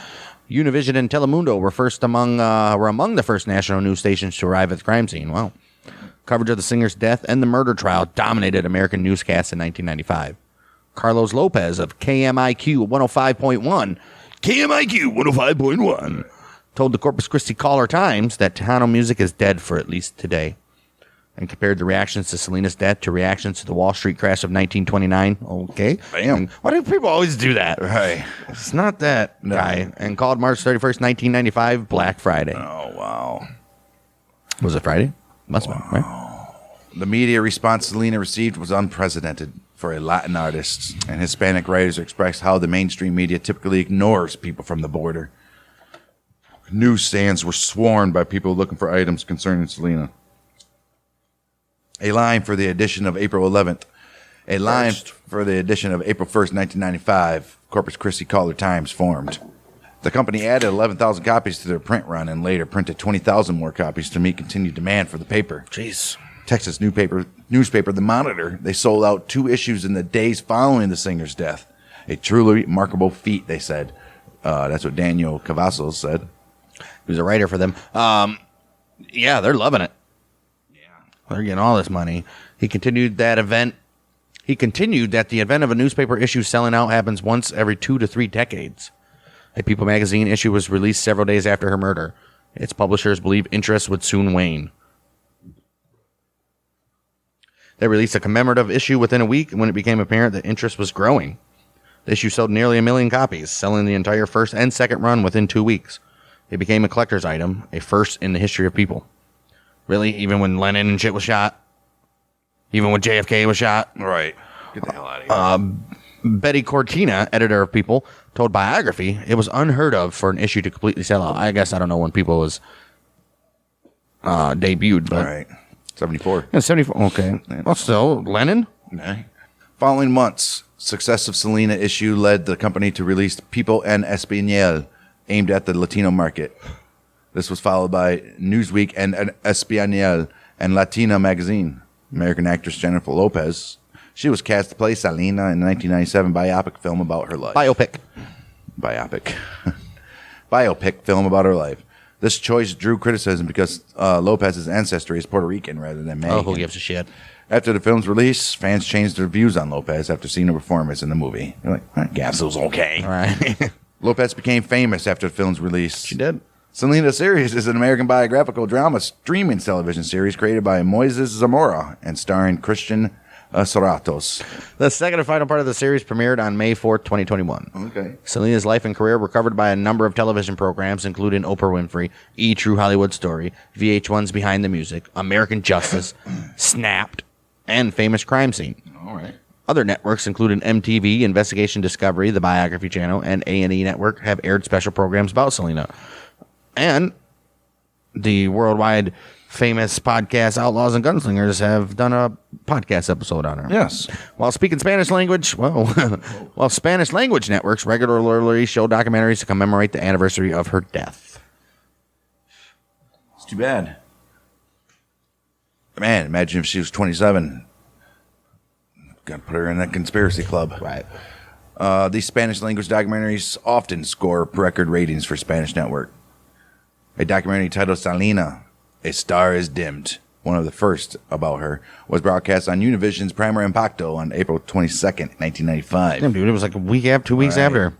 Univision and Telemundo were among the first national news stations to arrive at the crime scene. Wow. Coverage of the singer's death and the murder trial dominated American newscasts in 1995. Carlos Lopez of KMIQ 105.1 told the Corpus Christi Caller-Times that Tejano music is dead for at least today, and compared the reactions to Selena's death to reactions to the Wall Street crash of 1929. Okay. Bam. Why do people always do that? Right. It's not that guy. And called March 31st, 1995 Black Friday. Oh, wow. Was it Friday? Must have been, right? The media response Selena received was unprecedented. for a Latin artist, and Hispanic writers expressed how the mainstream media typically ignores people from the border. Newsstands were swarmed by people looking for items concerning Selena. A line for the edition of April 11th. A line for the edition of April 1st, 1995, Corpus Christi Caller-Times formed. The company added 11,000 copies to their print run and later printed 20,000 more copies to meet continued demand for the paper. Jeez. Texas newspaper, The Monitor, they sold out 2 issues in the days following the singer's death. A truly remarkable feat, they said. That's what Daniel Cavazos said. He was a writer for them. Yeah, they're loving it. Yeah. They're getting all this money. He continued that the event of a newspaper issue selling out happens once every 2 to 3 decades. A People magazine issue was released several days after her murder. Its publishers believe interest would soon wane. They released a commemorative issue within a week when it became apparent that interest was growing. The issue sold nearly 1 million copies, selling the entire first and second run within 2 weeks. It became a collector's item, a first in the history of People. Really? Even when Lennon and shit was shot? Even when JFK was shot? Right. Get the hell out of here. Betty Cortina, editor of People, told Biography it was unheard of for an issue to completely sell out. I guess I don't know when People was debuted, but... All right. 74. Yeah, 74. Okay. Well, still, Lennon? Okay. Following months, success of Selena issue led the company to release People en Español, aimed at the Latino market. This was followed by Newsweek en Español and Latina magazine. American actress Jennifer Lopez. She was cast to play Selena in the 1997 biopic film about her life. Biopic film about her life. This choice drew criticism because Lopez's ancestry is Puerto Rican rather than Mexican. Oh, who gives a shit? After the film's release, fans changed their views on Lopez after seeing her performance in the movie. They're like, I guess it was okay. All right. Lopez became famous after the film's release. She did. Selena Series is an American biographical drama streaming television series created by Moises Zamora and starring Christian Serratos. The second and final part of the series premiered on May 4th, 2021. Okay. Selena's life and career were covered by a number of television programs, including Oprah Winfrey, E! True Hollywood Story, VH1's Behind the Music, American Justice, Snapped, and Famous Crime Scene. All right. Other networks, including MTV, Investigation Discovery, the Biography Channel, and A&E Network, have aired special programs about Selena. And the worldwide famous podcast Outlaws and Gunslingers have done a podcast episode on her. Yes. While speaking Spanish language, while Spanish language networks regularly show documentaries to commemorate the anniversary of her death. It's too bad. Man, imagine if she was 27. Gonna put her in that conspiracy club. Right. These Spanish language documentaries often score record ratings for Spanish network. A documentary titled Selena, A Star is Dimmed, one of the first about her, was broadcast on Univision's Primer Impacto on April 22nd, 1995. Damn, dude, it was like a week after, 2 weeks after.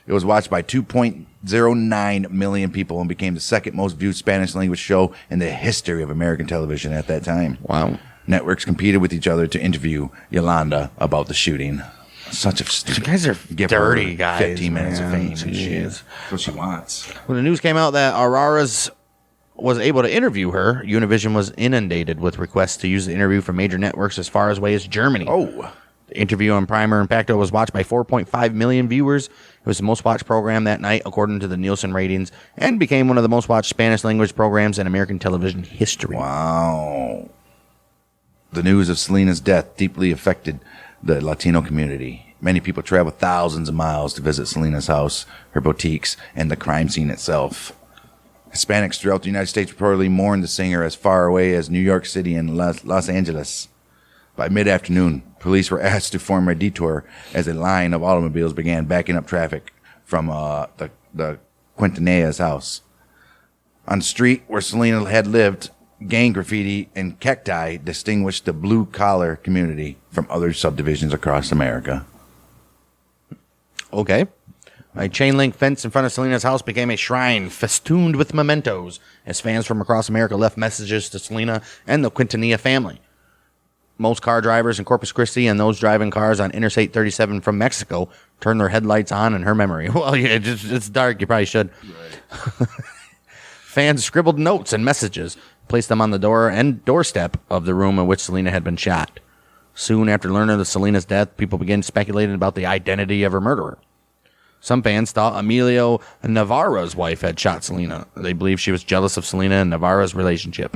It was watched by 2.09 million people and became the second most viewed Spanish language show in the history of American television at that time. Wow. Networks competed with each other to interview Yolanda about the shooting. Such a stupid. You guys are dirty guys. 15 minutes of fame. Jeez. That's what she wants. When the news came out that Aurora's was able to interview her, Univision was inundated with requests to use the interview from major networks as far away as Germany. Oh. The interview on Primer Impacto was watched by 4.5 million viewers. It was the most watched program that night, according to the Nielsen ratings, and became one of the most watched Spanish language programs in American television history. Wow. The news of Selena's death deeply affected the Latino community. Many people traveled thousands of miles to visit Selena's house, her boutiques, and the crime scene itself. Hispanics throughout the United States reportedly mourned the singer as far away as New York City and Los Angeles. By mid-afternoon, police were asked to form a detour as a line of automobiles began backing up traffic from the Quintanea's house. On the street where Selena had lived, gang graffiti and cacti distinguished the blue-collar community from other subdivisions across America. Okay. A chain-link fence in front of Selena's house became a shrine festooned with mementos as fans from across America left messages to Selena and the Quintanilla family. Most car drivers in Corpus Christi and those driving cars on Interstate 37 from Mexico turned their headlights on in her memory. Well, yeah, it's dark. You probably should. Right. Fans scribbled notes and messages, placed them on the door and doorstep of the room in which Selena had been shot. Soon after learning of Selena's death, people began speculating about the identity of her murderer. Some fans thought Emilio Navarro's wife had shot Selena. They believed she was jealous of Selena and Navarro's relationship.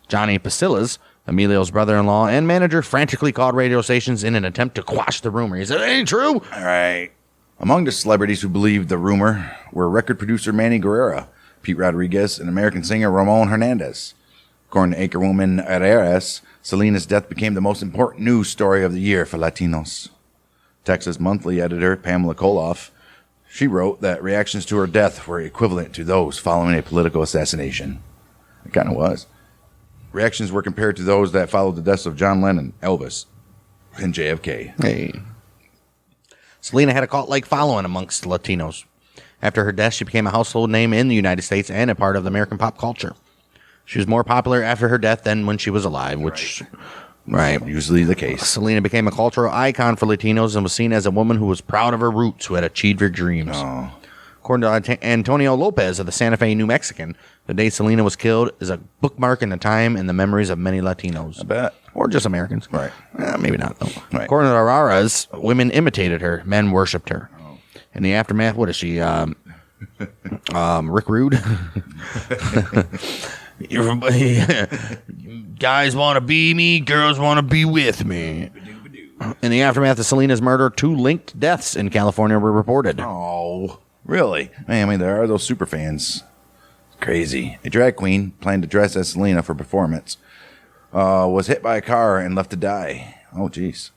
Johnny Pasillas, Emilio's brother-in-law and manager, frantically called radio stations in an attempt to quash the rumor. He said, "It ain't true." All right. Among the celebrities who believed the rumor were record producer Manny Guerrero, Pete Rodriguez, and American singer Ramon Hernandez. According to anchorwoman Herreras, Selena's death became the most important news story of the year for Latinos. Texas Monthly editor Pamela Koloff, she wrote that reactions to her death were equivalent to those following a political assassination. It kind of was. Reactions were compared to those that followed the deaths of John Lennon, Elvis, and JFK. Hey. Selena had a cult-like following amongst Latinos. After her death, she became a household name in the United States and a part of the American pop culture. She was more popular after her death than when she was alive, which... Right. Usually the case. Selena became a cultural icon for Latinos and was seen as a woman who was proud of her roots, who had achieved her dreams. Oh. According to Antonio Lopez of the Santa Fe, New Mexican, the day Selena was killed is a bookmark in the time and the memories of many Latinos. I bet. Or just Americans. Right. Maybe not, though. Right. According to Araras, women imitated her. Men worshipped her. Oh. In the aftermath, what is she? Rick Rude? Everybody, guys want to be me, girls want to be with me. In the aftermath of Selena's murder, 2 linked deaths in California were reported. Oh, really? Man, I mean, there are those super fans. Crazy. A drag queen planned to dress as Selena for performance was hit by a car and left to die. Oh, jeez.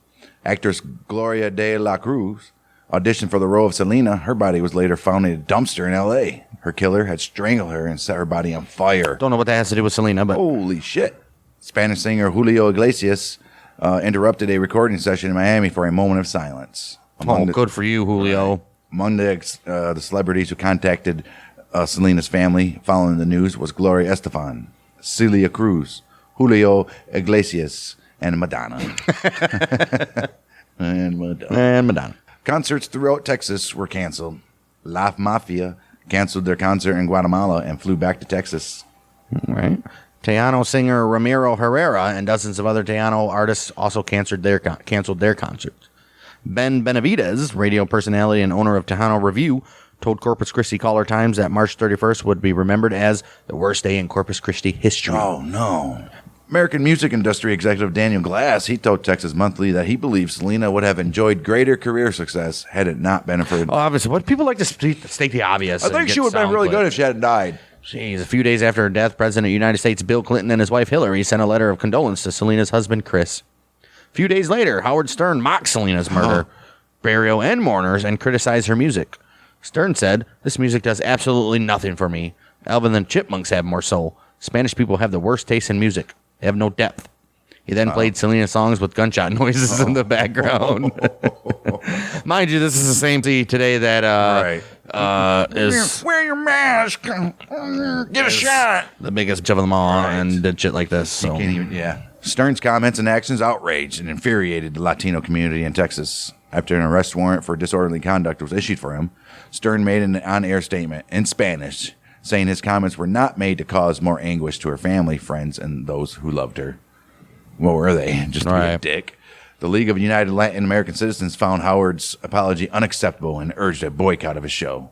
Actress Gloria de la Cruz auditioned for the role of Selena. Her body was later found in a dumpster in L.A. Her killer had strangled her and set her body on fire. Don't know what that has to do with Selena, but... Holy shit. Spanish singer Julio Iglesias interrupted a recording session in Miami for a moment of silence. Good for you, Julio. Among the celebrities who contacted Selena's family following the news was Gloria Estefan, Celia Cruz, Julio Iglesias, and Madonna. And Madonna. Concerts throughout Texas were canceled. La Mafia canceled their concert in Guatemala and flew back to Texas. Right. Tejano singer Ramiro Herrera and dozens of other Tejano artists also canceled their concerts. Ben Benavides, radio personality and owner of Tejano Review, told Corpus Christi Caller Times that March 31st would be remembered as the worst day in Corpus Christi history. Oh, no. American music industry executive Daniel Glass, he told Texas Monthly that he believes Selena would have enjoyed greater career success had it not been for... Oh, obviously. What people like to state the obvious. I think she would have been really good if she hadn't died. Jeez, a few days after her death, President of the United States Bill Clinton and his wife Hillary sent a letter of condolence to Selena's husband, Chris. A few days later, Howard Stern mocked Selena's murder, burial, and mourners and criticized her music. Stern said, "This music does absolutely nothing for me. Alvin and the Chipmunks have more soul. Spanish people have the worst taste in music. They have no depth." He then played Selena songs with gunshot noises in the background. Mind you, this is the same tea today that is... Wear your mask. Get a shot. The biggest of them all and did shit like this. So. Stern's comments and actions outraged and infuriated the Latino community in Texas. After an arrest warrant for disorderly conduct was issued for him, Stern made an on-air statement in Spanish saying his comments were not made to cause more anguish to her family, friends, and those who loved her. What were they? Just to be a dick. The League of United Latin American Citizens found Howard's apology unacceptable and urged a boycott of his show.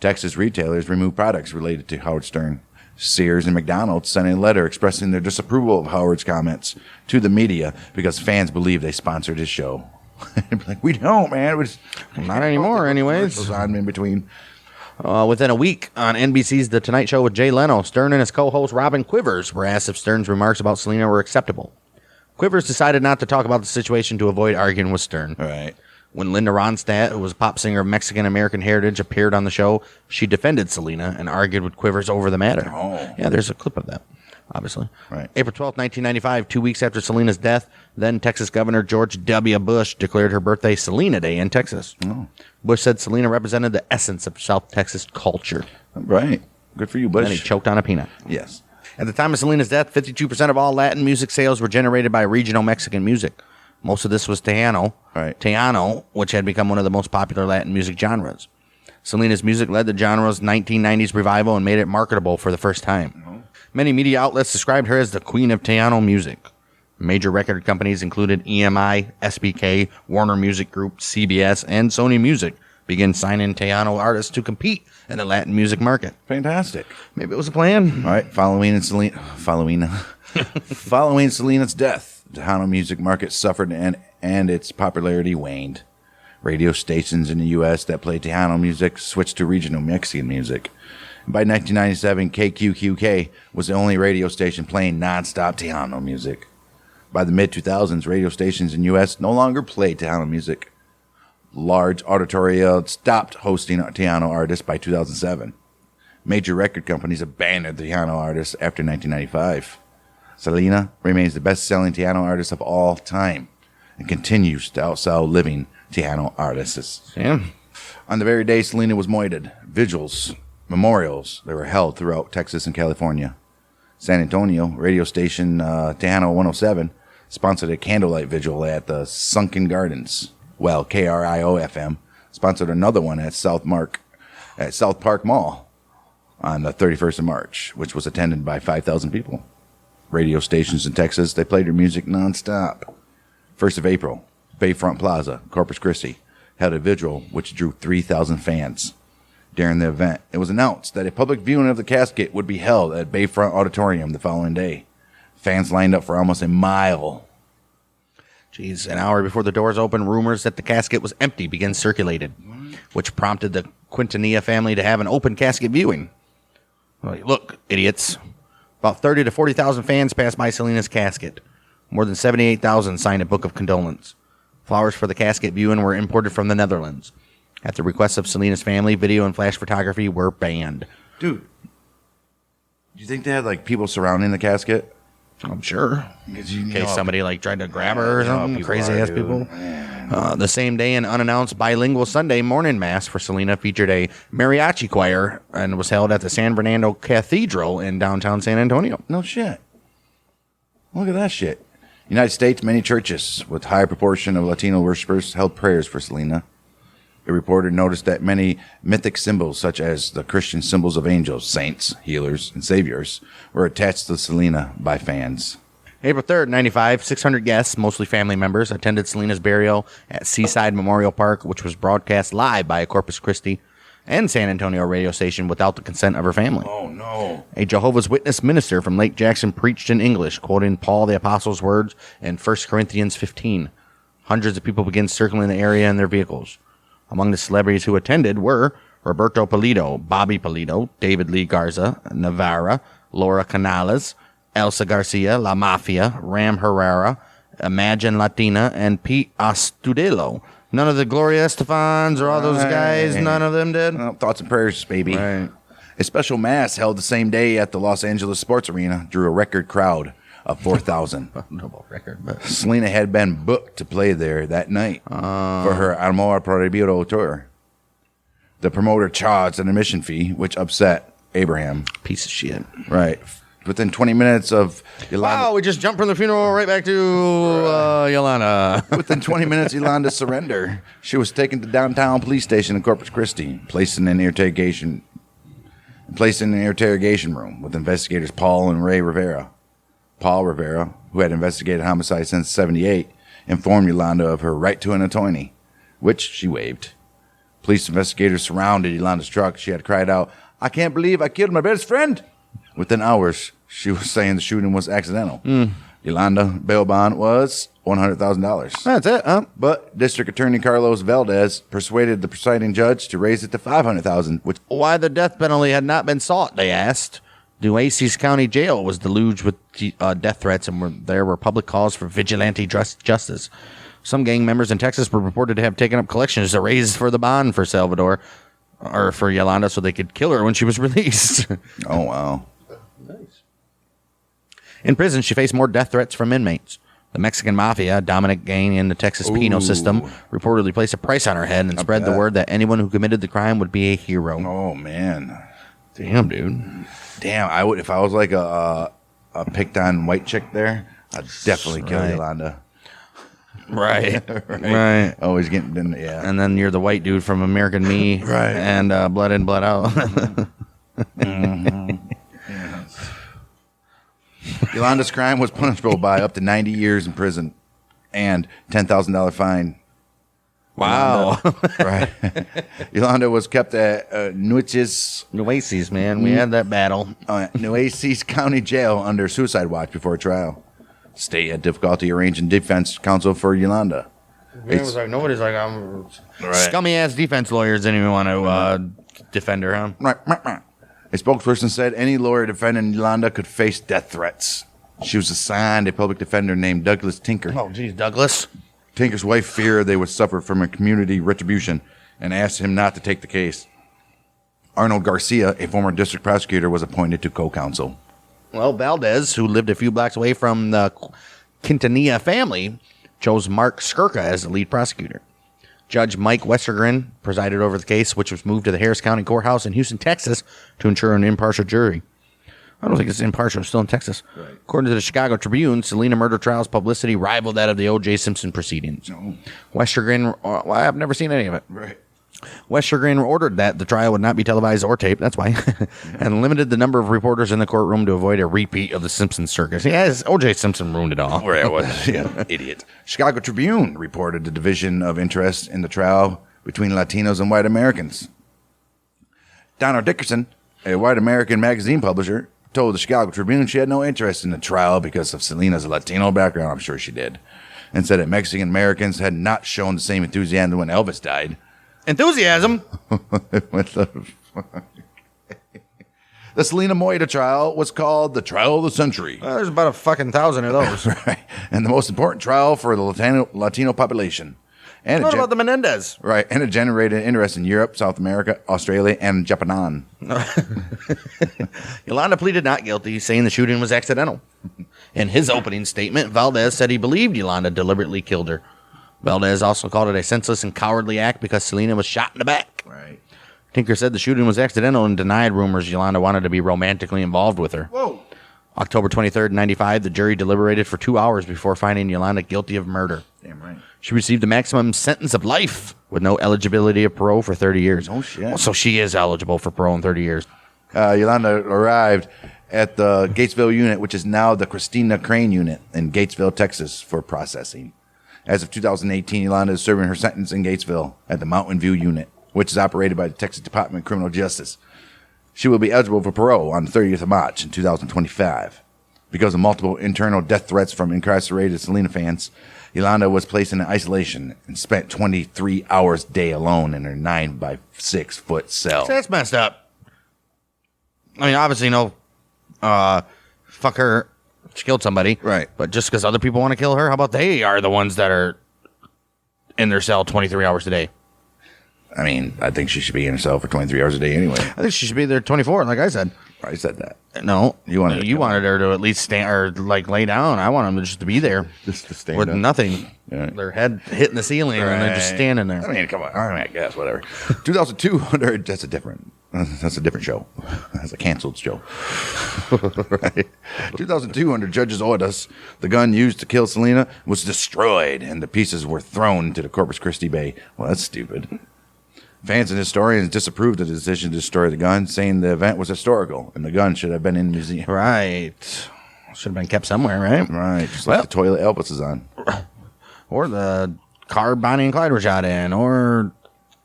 Texas retailers removed products related to Howard Stern. Sears and McDonald's sent a letter expressing their disapproval of Howard's comments to the media because fans believe they sponsored his show. Like, we don't, man. Not anymore, anyways. On in between. Within a week, on NBC's The Tonight Show with Jay Leno, Stern and his co-host Robin Quivers were asked if Stern's remarks about Selena were acceptable. Quivers decided not to talk about the situation to avoid arguing with Stern. All right. When Linda Ronstadt, who was a pop singer of Mexican-American heritage, appeared on the show, she defended Selena and argued with Quivers over the matter. Oh. Yeah, there's a clip of that, obviously. Right. April 12, 1995, 2 weeks after Selena's death, then Texas Governor George W. Bush declared her birthday Selena Day in Texas. Oh. Bush said Selena represented the essence of South Texas culture. Right. Good for you, Bush. Then he choked on a peanut. Yes. At the time of Selena's death, 52% of all Latin music sales were generated by regional Mexican music. Most of this was Tejano, which had become one of the most popular Latin music genres. Selena's music led the genre's 1990s revival and made it marketable for the first time. Many media outlets described her as the queen of Tejano music. Major record companies included EMI, SBK, Warner Music Group, CBS, and Sony Music began signing Tejano artists to compete in the Latin music market. Fantastic. Maybe it was a plan. All right, following Selena's death, the Tejano music market suffered and its popularity waned. Radio stations in the U.S. that played Tejano music switched to regional Mexican music. By 1997, KQQK was the only radio station playing nonstop Tejano music. By the mid-2000s, radio stations in the U.S. no longer played Tejano music. Large auditoria stopped hosting Tejano artists by 2007. Major record companies abandoned Tejano artists after 1995. Selena remains the best-selling Tejano artist of all time and continues to outsell living Tejano artists. Yeah. On the very day Selena was moited, vigils, memorials, they were held throughout Texas and California. San Antonio radio station Tejano 107 sponsored a candlelight vigil at the Sunken Gardens, while KRIO-FM sponsored another one at South Park Mall on the 31st of March, which was attended by 5,000 people. Radio stations in Texas, they played their music nonstop. 1st of April, Bayfront Plaza, Corpus Christi, held a vigil which drew 3,000 fans. During the event, it was announced that a public viewing of the casket would be held at Bayfront Auditorium the following day. Fans lined up for almost a mile. Jeez, an hour before the doors opened, rumors that the casket was empty began circulated, which prompted the Quintanilla family to have an open casket viewing. Like, look, idiots. About 30 to 40,000 fans passed by Selena's casket. More than 78,000 signed a book of condolence. Flowers for the casket viewing were imported from the Netherlands. At the request of Selena's family, video and flash photography were banned. Dude, do you think they had like people surrounding the casket? I'm sure. In case somebody like tried to grab her or something. Crazy ass people. The same day, an unannounced bilingual Sunday morning mass for Selena featured a mariachi choir and was held at the San Fernando Cathedral in downtown San Antonio. No shit. Look at that shit. United States, many churches with high proportion of Latino worshipers held prayers for Selena. A reporter noticed that many mythic symbols, such as the Christian symbols of angels, saints, healers, and saviors, were attached to Selena by fans. April 3rd, 95, 600 guests, mostly family members, attended Selena's burial at Seaside Memorial Park, which was broadcast live by a Corpus Christi and San Antonio radio station without the consent of her family. Oh, no. A Jehovah's Witness minister from Lake Jackson preached in English, quoting Paul the Apostle's words in 1 Corinthians 15. Hundreds of people began circling the area in their vehicles. Among the celebrities who attended were Roberto Pulido, Bobby Pulido, David Lee Garza, Navarra, Laura Canales, Elsa Garcia, La Mafia, Ram Herrera, Imagine Latina, and Pete Astudillo. None of the Gloria Estefans or all those guys, none of them did? Oh, thoughts and prayers, baby. Right. A special mass held the same day at the Los Angeles Sports Arena drew a record crowd of 4,000. Double record, but Selena had been booked to play there that night for her Amor Prohibido tour. The promoter charged an admission fee, which upset Abraham. piece of shit. Right. Within 20 minutes of Yolanda... Wow, we just jumped from the funeral right back to Yolanda. Within 20 minutes, Yolanda surrendered. She was taken to downtown police station in Corpus Christi, placed in an interrogation room with investigators Paul and Ray Rivera. Paul Rivera, who had investigated homicide since 1978, informed Yolanda of her right to an attorney, which she waived. Police investigators surrounded Yolanda's truck. She had cried out, "I can't believe I killed my best friend." Within hours, she was saying the shooting was accidental. Yolanda bail bond was $100,000. That's it, huh? But District Attorney Carlos Valdez persuaded the presiding judge to raise it to $500,000, which Why the death penalty had not been sought, they asked. Nueces County Jail was deluged with death threats, and there were public calls for vigilante justice. Some gang members in Texas were reported to have taken up collections to raise for the bond for Salvador, or for Yolanda, so they could kill her when she was released. oh wow. In prison, she faced more death threats from inmates. The Mexican Mafia, a dominant gang in the Texas penal system, reportedly placed a price on her head and spread the word that anyone who committed the crime would be a hero. Oh man. Damn, dude. Damn, I would if I was like a picked on white chick there, I'd definitely kill Right. Yolanda. Right. Right. Always getting yeah. And then you're the white dude from American Me. Right. And Blood In, Blood Out. Yolanda's crime was punishable by up to 90 years in prison and $10,000 fine. Wow. Right. Yolanda was kept at Nueces, man. We had that battle. Nueces County Jail under suicide watch before trial. State had difficulty arranging defense counsel for Yolanda. It was like nobody's like scummy ass defense lawyers didn't even want to defend her, huh? Right. A spokesperson said any lawyer defending Yolanda could face death threats. She was assigned a public defender named Douglas Tinker. Oh, geez, Douglas. Tinker's wife feared they would suffer from a community retribution and asked him not to take the case. Arnold Garcia, a former district prosecutor, was appointed to co-counsel. Well, Valdez, who lived a few blocks away from the Quintanilla family, chose Mark Skirka as the lead prosecutor. Judge Mike Westergren presided over the case, which was moved to the Harris County Courthouse in Houston, Texas, to ensure an impartial jury. I don't think it's impartial. It's still in Texas. Right. According to the Chicago Tribune, Selena murder trial's publicity rivaled that of the O.J. Simpson proceedings. No. Westergren, well, I've never seen any of it. Right. Westergren ordered that the trial would not be televised or taped, that's why, and limited the number of reporters in the courtroom to avoid a repeat of the Simpson circus. Yes, O.J. Simpson ruined it all. Right, yeah, idiot. Chicago Tribune reported the division of interest in the trial between Latinos and white Americans. Donna Dickerson, a white American magazine publisher, told the Chicago Tribune she had no interest in the trial because of Selena's Latino background. I'm sure she did. And said that Mexican Americans had not shown the same enthusiasm when Elvis died. Enthusiasm? What the fuck? The Selena Moida trial was called the trial of the century. Well, there's about a fucking 1,000 of those. Right. And the most important trial for the Latino population. And what about the Menendez? Right. And it generated interest in Europe, South America, Australia, and Japan. Yolanda pleaded not guilty, saying the shooting was accidental. In his opening statement, Valdez said he believed Yolanda deliberately killed her. Valdez also called it a senseless and cowardly act because Selena was shot in the back. Right. Tinker said the shooting was accidental and denied rumors Yolanda wanted to be romantically involved with her. Whoa. October 23rd, 1995, the jury deliberated for 2 hours before finding Yolanda guilty of murder. Damn right. She received the maximum sentence of life with no eligibility of parole for 30 years. Oh, shit. Well, so she is eligible for parole in 30 years. Yolanda arrived at the Gatesville unit, which is now the Christina Crane unit in Gatesville, Texas, for processing. As of 2018, Yolanda is serving her sentence in Gatesville at the Mountain View unit, which is operated by the Texas Department of Criminal Justice. She will be eligible for parole on the 30th of March in 2025. Because of multiple internal death threats from incarcerated Selena fans, Yolanda was placed in isolation and spent 23 hours a day alone in her 9-by-6 foot cell. So that's messed up. I mean, obviously, no, fuck her. She killed somebody. Right. But just because other people want to kill her, how about they are the ones that are in their cell 23 hours a day? I mean, I think she should be in her cell for 23 hours a day anyway. I think she should be there 24, like I said. I said that. No. You wanted her to at least stand or like lay down. I want them just to be there. Just to stand with up. Nothing. Yeah. Their head hitting the ceiling and they're just standing there. I mean, come on. All right, I guess, whatever. 2002, that's a different show. That's a canceled show. Right. 2002, under judge's orders, the gun used to kill Selena was destroyed and the pieces were thrown into the Corpus Christi Bay. Well, that's stupid. Fans and historians disapproved of the decision to destroy the gun, saying the event was historical and the gun should have been in the museum. Right. Should have been kept somewhere, right? Right. Just like the toilet Elvis is on. Or the car Bonnie and Clyde were shot in, or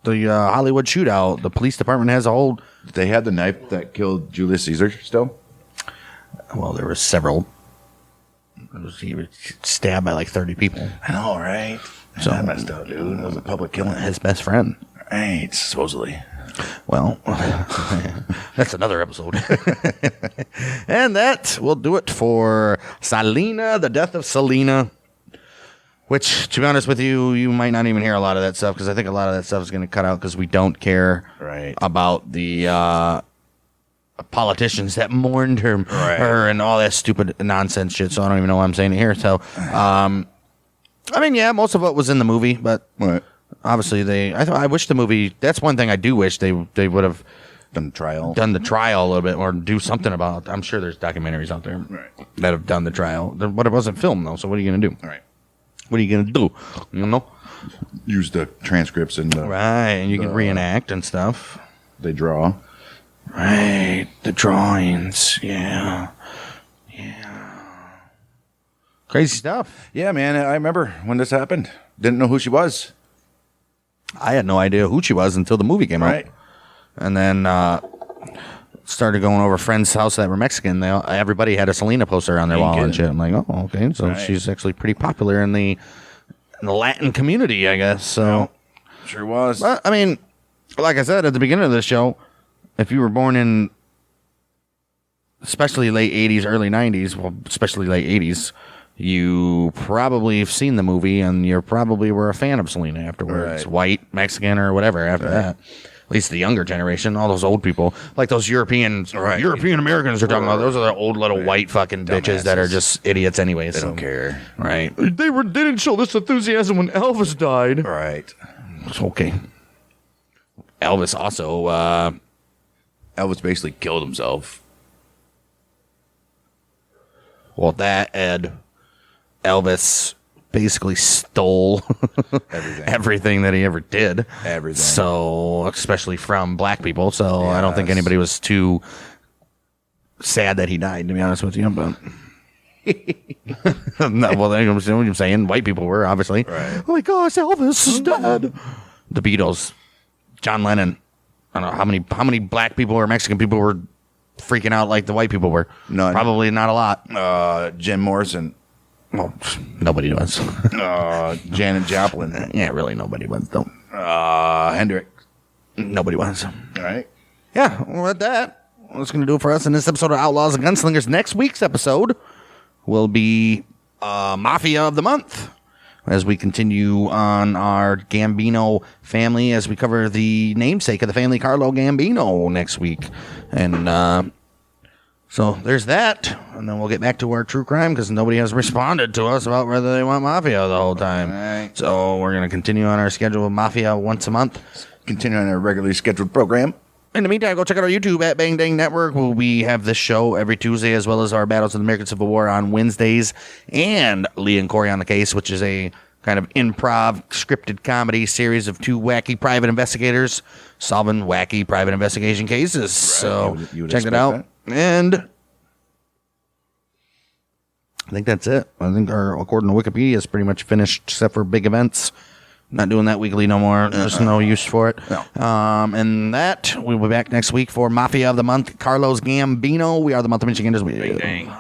the Hollywood shootout. The police department has a whole... Did they have the knife that killed Julius Caesar still? Well, there were several. He was stabbed by like 30 people. I know, right? So that messed up, dude. It was a public killing. His best friend. Right, supposedly. Well, that's another episode. And that will do it for Selena, the death of Selena. Which, to be honest with you, you might not even hear a lot of that stuff because I think a lot of that stuff is going to cut out because we don't care about the politicians that mourned her and all that stupid nonsense shit. So I don't even know why I'm saying it here. So, I mean, yeah, most of it was in the movie, but obviously I wish the movie. That's one thing I do wish they would have done the trial a little bit, or do something about it. I'm sure there's documentaries out there that have done the trial, but it wasn't filmed though. So what are you going to do? Right. What are you going to do? You know? Use the transcripts and and you can reenact and stuff. They draw. Right. The drawings. Yeah. Crazy stuff. Yeah, man. I remember when this happened. Didn't know who she was. I had no idea who she was until the movie came out. And then started going over friends' house that were Mexican. Everybody had a Selena poster on their wall and shit. I'm like, oh, okay. So she's actually pretty popular in the Latin community, I guess. So sure was. But, I mean, like I said at the beginning of the show, if you were born in especially late 80s, early 90s, well, especially late 80s, you probably have seen the movie and you probably were a fan of Selena afterwards. Right. White, Mexican, or whatever after that. At least the younger generation, all those old people, like those European Americans are talking about. Those are the old little white fucking bitches that are just idiots anyways. They don't care. Right. They didn't show this enthusiasm when Elvis died. Right. It's okay. Elvis also, Elvis basically killed himself. Well, Elvis basically stole everything that he ever did. Everything. So, especially from black people. So, I don't think anybody was too sad that he died, to be honest with you. But, no, well, you know what I'm saying? White people were, obviously. Right. Oh my gosh, Elvis is dead. The Beatles, John Lennon. I don't know how many black people or Mexican people were freaking out like the white people were. None. Probably not a lot. Jim Morrison. Well, nobody was. Janet Joplin. Yeah, really, nobody was, though. Hendrix. Nobody was. All right. Yeah, well, with that, that's going to do it for us in this episode of Outlaws and Gunslingers. Next week's episode will be Mafia of the Month, as we continue on our Gambino family, as we cover the namesake of the family, Carlo Gambino, next week. And so there's that. And then we'll get back to our true crime, because nobody has responded to us about whether they want Mafia the whole time. Right. So we're going to continue on our schedule of Mafia once a month. Continue on our regularly scheduled program. In the meantime, go check out our YouTube at Bang Dang Network, where we have this show every Tuesday, as well as our Battles of the American Civil War on Wednesdays, and Lee and Corey on the Case, which is a kind of improv scripted comedy series of two wacky private investigators solving wacky private investigation cases. Right. So you would check it out. That. And I think that's it. I think according to Wikipedia, is pretty much finished, except for big events. Not doing that weekly no more. There's no use for it. No. And that, we'll be back next week for Mafia of the Month, Carlos Gambino. We are the Month of Michiganders. Bang, dang.